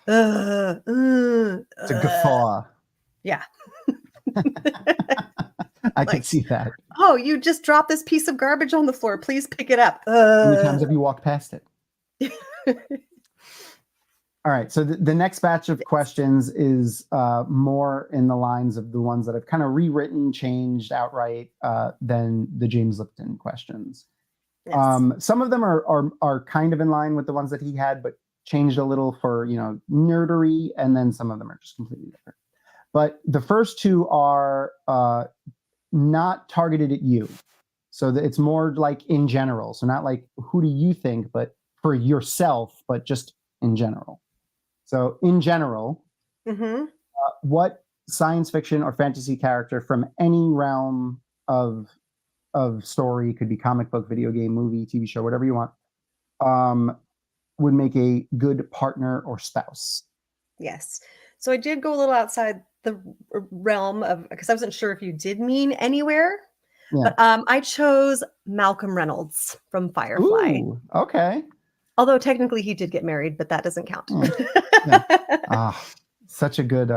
It's a guffaw. Yeah. I can see that. Oh, you just dropped this piece of garbage on the floor. Please pick it up. How many times have you walked past it? All right. So the next batch of questions is more in the lines of the ones that I've kind of rewritten, changed outright than the James Lipton questions. Yes. Some of them are kind of in line with the ones that he had, but changed a little for, nerdery. And then some of them are just completely different. But the first two are not targeted at you. So it's more like in general. So not like, who do you think, but for yourself, but just in general. So in general, what science fiction or fantasy character from any realm of story, could be comic book, video game, movie, TV show, whatever you want, would make a good partner or spouse? Yes. So I did go a little outside the realm of, because I wasn't sure if you did mean anywhere. Yeah. But I chose Malcolm Reynolds from Firefly. Ooh, okay. Although technically he did get married, but that doesn't count. Such a good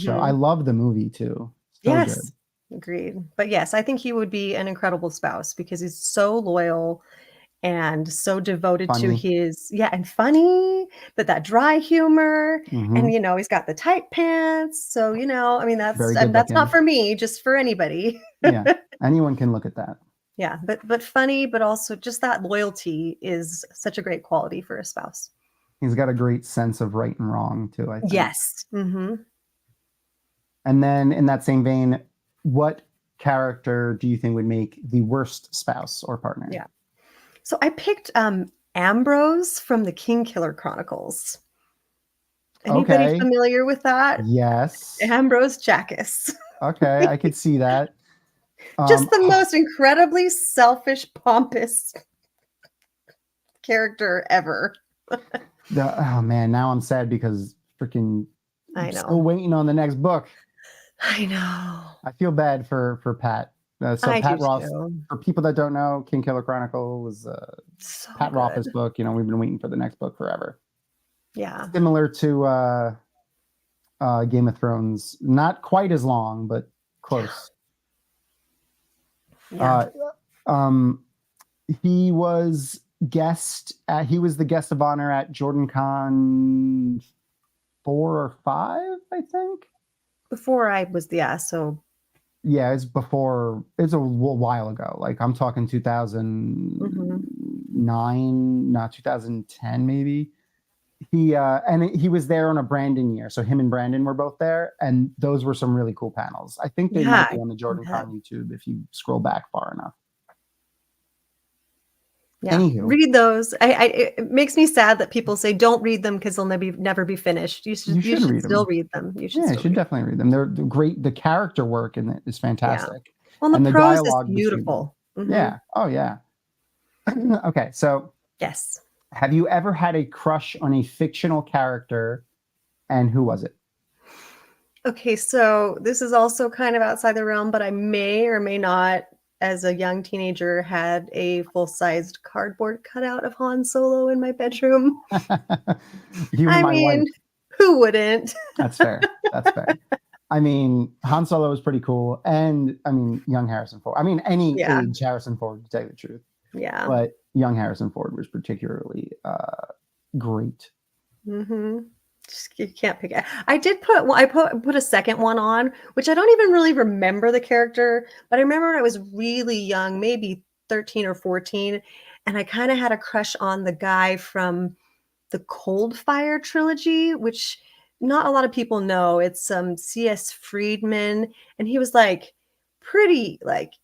show. I love the movie too. So yes, good. Agreed. But yes, I think he would be an incredible spouse because he's so loyal and so devoted to his, and funny, but that dry humor, and he's got the tight pants. So that's not for me, just for anybody. Yeah, anyone can look at that. Yeah, but funny, but also just that loyalty is such a great quality for a spouse. He's got a great sense of right and wrong too, I think. Yes. And then in that same vein, what character do you think would make the worst spouse or partner? Yeah. So I picked Ambrose from the Kingkiller Chronicles. Anybody familiar with that? Yes. Ambrose Jackus. Okay, I could see that. Just the most incredibly selfish, pompous character ever. Oh man, now I'm sad because freaking I I'm know. still waiting on the next book. I know. I feel bad for Pat. So I Pat do Ross, too. for people that don't know, King Killer Chronicle was So Pat good. Roth's book. You know, we've been waiting for the next book forever. Yeah. Similar to Game of Thrones, not quite as long, but close. Yeah. He was he was the guest of honor at Jordan Con 4 or 5, I think. Before I was, so Yeah, it's before. It's a while ago. Like I'm talking 2009, not 2010, maybe. He was there on a Brandon year, so him and Brandon were both there, and those were some really cool panels. I think they might be on the Jordan Con YouTube if you scroll back far enough. Yeah, Anywho. read those. It makes me sad that people say don't read them because they'll never be finished. You should still read them. You should definitely read them. They're great. The character work in it is fantastic. Yeah. Well, and the prose is dialogue beautiful. Mm-hmm. Yeah. Oh yeah. Okay, so yes. Have you ever had a crush on a fictional character, and who was it? Okay, so this is also kind of outside the realm, but I may or may not, as a young teenager, had a full-sized cardboard cutout of Han Solo in my bedroom. Who wouldn't? That's fair. That's fair. I mean, Han Solo was pretty cool, and I mean, young Harrison Ford. I mean, any age Harrison Ford, to tell you the truth. Yeah. But young Harrison Ford was particularly great. Mm-hmm. You can't pick it. I put a second one on, which I don't even really remember the character, but I remember I was really young, maybe 13 or 14, and I kind of had a crush on the guy from the Cold Fire trilogy, which not a lot of people know. It's C.S. Friedman, and he was like pretty like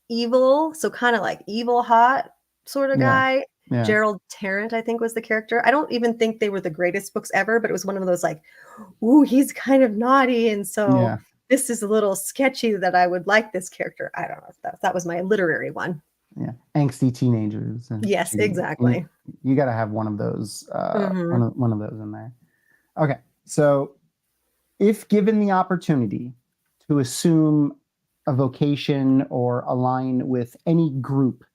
evil, so kind of like evil hot sort of guy. Yeah. Gerald Tarrant, I think, was the character. I don't even think they were the greatest books ever, but it was one of those like, ooh, he's kind of naughty, and so this is a little sketchy that I would like this character. I don't know if that was my literary one. Yeah, angsty teenagers. Yes, exactly. You got to have one of those. One of those in there. Okay, so if given the opportunity to assume a vocation or align with any group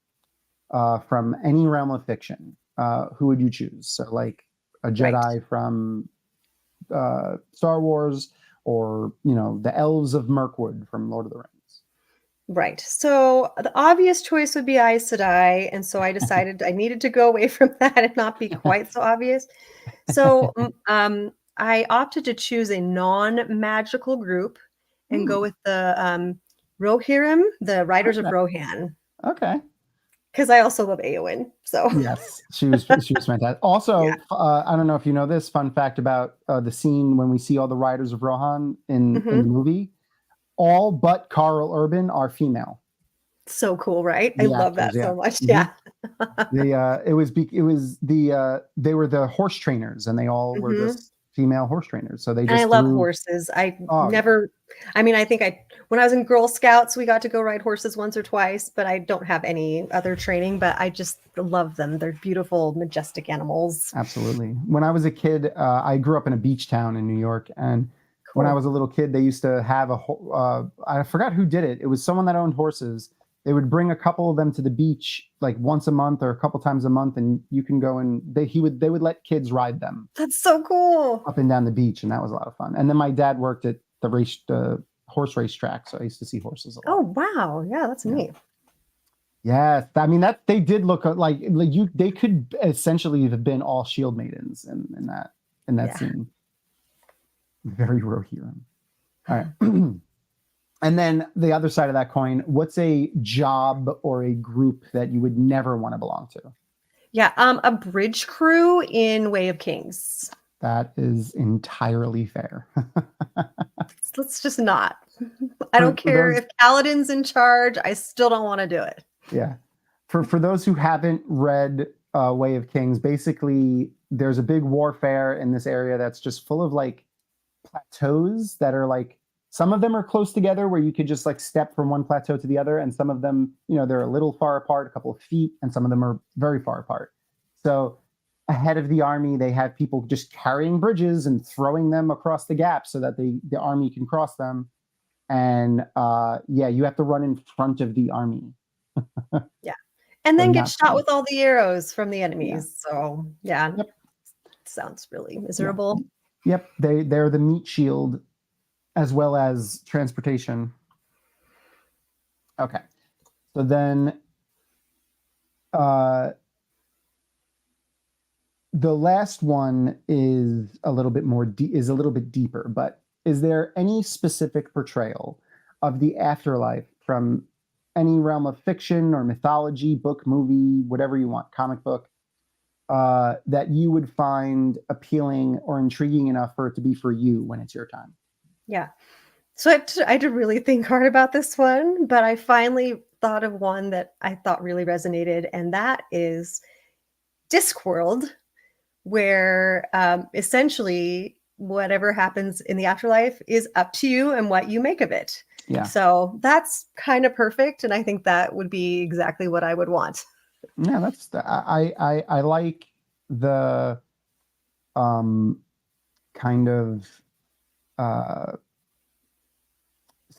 from any realm of fiction, who would you choose? So like a Jedi from Star Wars, or the elves of Mirkwood from Lord of the Rings. Right. So the obvious choice would be Aes Sedai, and so I decided I needed to go away from that and not be quite so obvious. So I opted to choose a non-magical group and go with the Rohirrim, the Riders of Rohan. Okay. Because I also love Eowyn. So yes, she was fantastic. Also, I don't know if you know this fun fact about the scene when we see all the Riders of Rohan in the movie. All but Carl Urban are female. So cool, right? I love that so much. Mm-hmm. Yeah. They were the horse trainers, and they all were just female horse trainers. So they just. And I love horses. When I was in Girl Scouts, we got to go ride horses once or twice, but I don't have any other training, but I just love them. They're beautiful, majestic animals. Absolutely. When I was a kid, I grew up in a beach town in New York, and when I was a little kid, they used to have I forgot who did it. It was someone that owned horses. They would bring a couple of them to the beach like once a month or a couple times a month, and you can go and they would let kids ride them. That's so cool. Up and down the beach, and that was a lot of fun. And then my dad worked at the horse race track, so I used to see horses a lot. Oh wow, yeah, that's neat. Yeah, I mean they did look like they could essentially have been all shield maidens in that scene. Very Rohirrim. All right. And then the other side of that coin, what's a job or a group that you would never want to belong to? Yeah, a bridge crew in Way of Kings. That is entirely fair. Let's just not. I don't care if Kaladin's in charge. I still don't want to do it. Yeah. For those who haven't read Way of Kings, basically there's a big warfare in this area that's just full of like plateaus that are like, some of them are close together where you could just like step from one plateau to the other, and some of them, they're a little far apart, a couple of feet, and some of them are very far apart. So ahead of the army, they have people just carrying bridges and throwing them across the gap so that the army can cross them. And you have to run in front of the army. And then So get not shot fun. with all the arrows from the enemies. So yeah, Yep. sounds really miserable. Yep, they're the meat shield as well as transportation. Okay, so then the last one is a little bit more is a little bit deeper. But is there any specific portrayal of the afterlife from any realm of fiction or mythology, book, movie, whatever you want, comic book, that you would find appealing or intriguing enough for it to be for you when it's your time? Yeah. So I had to really think hard about this one, but I finally thought of one that I thought really resonated, and that is Discworld, where essentially whatever happens in the afterlife is up to you and what you make of it. Yeah. So that's kind of perfect, and I think that would be exactly what I would want. Yeah, that's I like the kind of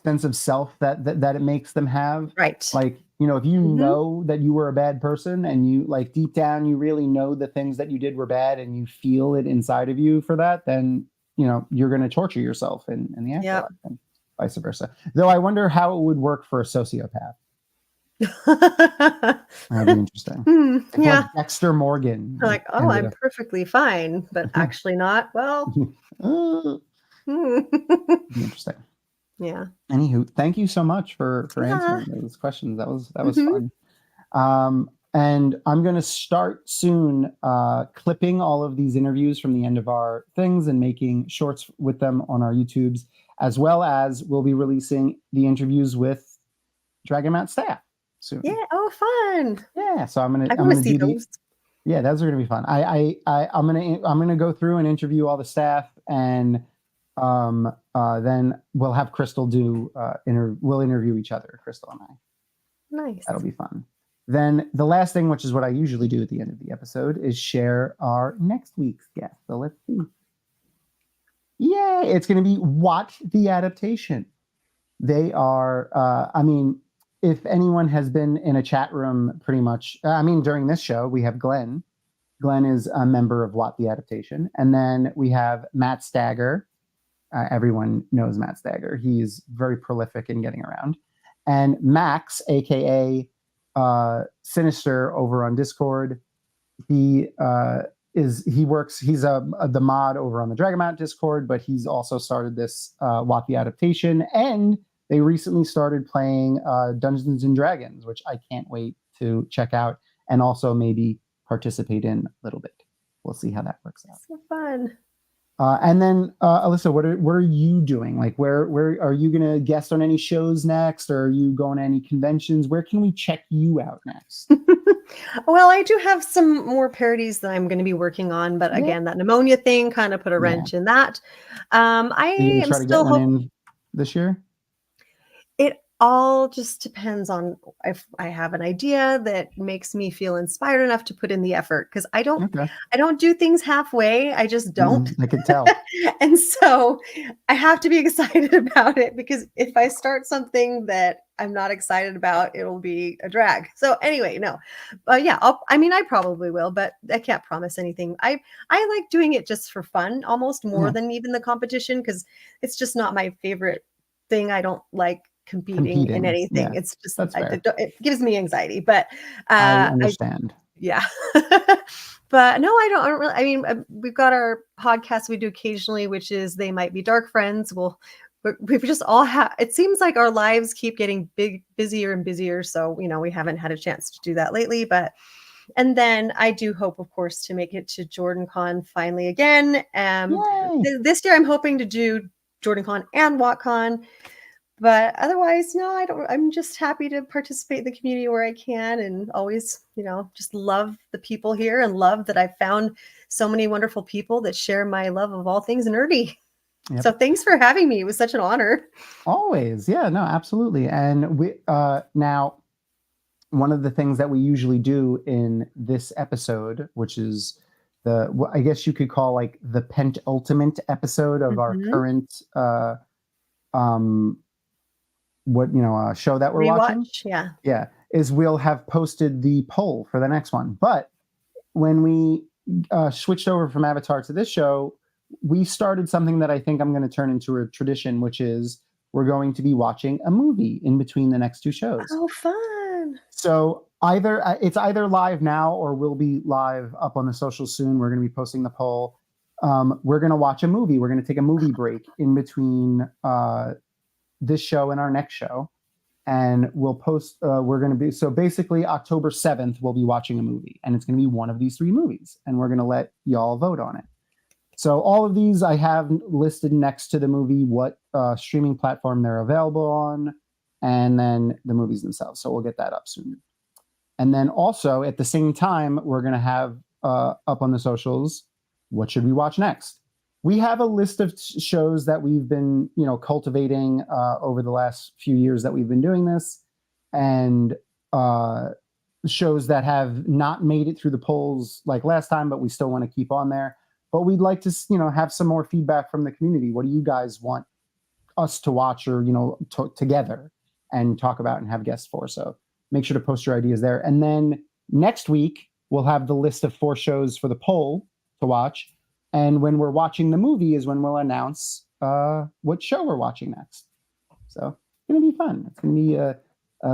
sense of self that it makes them have. Right. Like, if you know that you were a bad person and you like deep down you really know the things that you did were bad and you feel it inside of you for that, then you're going to torture yourself in the afterlife, and vice versa. Though I wonder how it would work for a sociopath. That'd be interesting. Like Dexter Morgan. Like, oh, I'm perfectly fine, but actually not. Well, interesting. Yeah. Anywho, thank you so much for answering those questions. That was fun. And I'm going to start soon clipping all of these interviews from the end of our things and making shorts with them on our YouTubes, as well as we'll be releasing the interviews with Dragonmount staff soon. Yeah. Oh, fun. Yeah. So I'm gonna see those. Yeah, those are gonna be fun. I'm gonna go through and interview all the staff, and then we'll have Crystal we'll interview each other, Crystal and I. Nice. That'll be fun. Then the last thing, which is what I usually do at the end of the episode, is share our next week's guest. So let's see. Yay! It's going to be Watch the Adaptation. They are, if anyone has been in a chat room pretty much, during this show, we have Glenn. Glenn is a member of What the Adaptation. And then we have Matt Stagger. Everyone knows Matt Stagger. He's very prolific in getting around. And Max, a.k.a. Sinister over on Discord. He's the mod over on the Dragonmount Discord, but he's also started this What the Adaptation, and they recently started playing Dungeons and Dragons, which I can't wait to check out and also maybe participate in a little bit. We'll see how that works out. So fun. And then Alyssa, what are you doing? Like, where are you going to guest on any shows next? Or are you going to any conventions? Where can we check you out next? Well, I do have some more parodies that I'm going to be working on, but again, that pneumonia thing kind of put a wrench in that. I am try to still get one in this year. It all just depends on if I have an idea that makes me feel inspired enough to put in the effort, because I don't do things halfway. I just don't. I can tell. And so I have to be excited about it, because if I start something that I'm not excited about, it'll be a drag. So anyway, no, I probably will, but I can't promise anything. I like doing it just for fun, almost more than even the competition, because it's just not my favorite thing. I don't like competing in anything. Yeah, it's just it gives me anxiety, but I understand. But no, I don't really. We've got our podcast we do occasionally, which is They Might Be Dark Friends. We've just all it seems like our lives keep getting busier and busier, so we haven't had a chance to do that lately. And then I do hope, of course, to make it to JordanCon finally again. This year I'm hoping to do JordanCon and WotCon. But otherwise, no, I don't. I'm just happy to participate in the community where I can, and always, just love the people here, and love that I've found so many wonderful people that share my love of all things nerdy. Yep. So thanks for having me. It was such an honor. Always. Yeah, no, absolutely. And we now one of the things that we usually do in this episode, which is I guess you could call like the penultimate episode of our current show that we're watching. Yeah, is we'll have posted the poll for the next one. But when we switched over from Avatar to this show, we started something that I think I'm going to turn into a tradition, which is we're going to be watching a movie in between the next two shows. Oh, fun. So it's either live now or will be live up on the social soon. We're going to be posting the poll. We're going to watch a movie. We're going to take a movie break in between this show and our next show. And we'll post, so basically October 7th, we'll be watching a movie. And it's going to be one of these three movies. And we're going to let y'all vote on it. So all of these I have listed next to the movie, what streaming platform they're available on, and then the movies themselves. So we'll get that up soon. And then also at the same time, we're going to have up on the socials, what should we watch next? We have a list of shows that we've been, cultivating over the last few years that we've been doing this, and shows that have not made it through the polls like last time, but we still want to keep on there. But we'd like to, have some more feedback from the community. What do you guys want us to watch or, together and talk about and have guests for? So make sure to post your ideas there. And then next week, we'll have the list of 4 shows for the poll to watch. And when we're watching the movie is when we'll announce what show we're watching next. So it's going to be fun. It's going to be a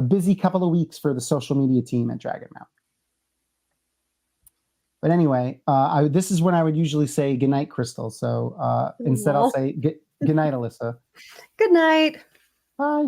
busy couple of weeks for the social media team at Dragonmount. But anyway, this is when I would usually say goodnight, Crystal. So instead I'll say goodnight, Alyssa. Good night. Bye.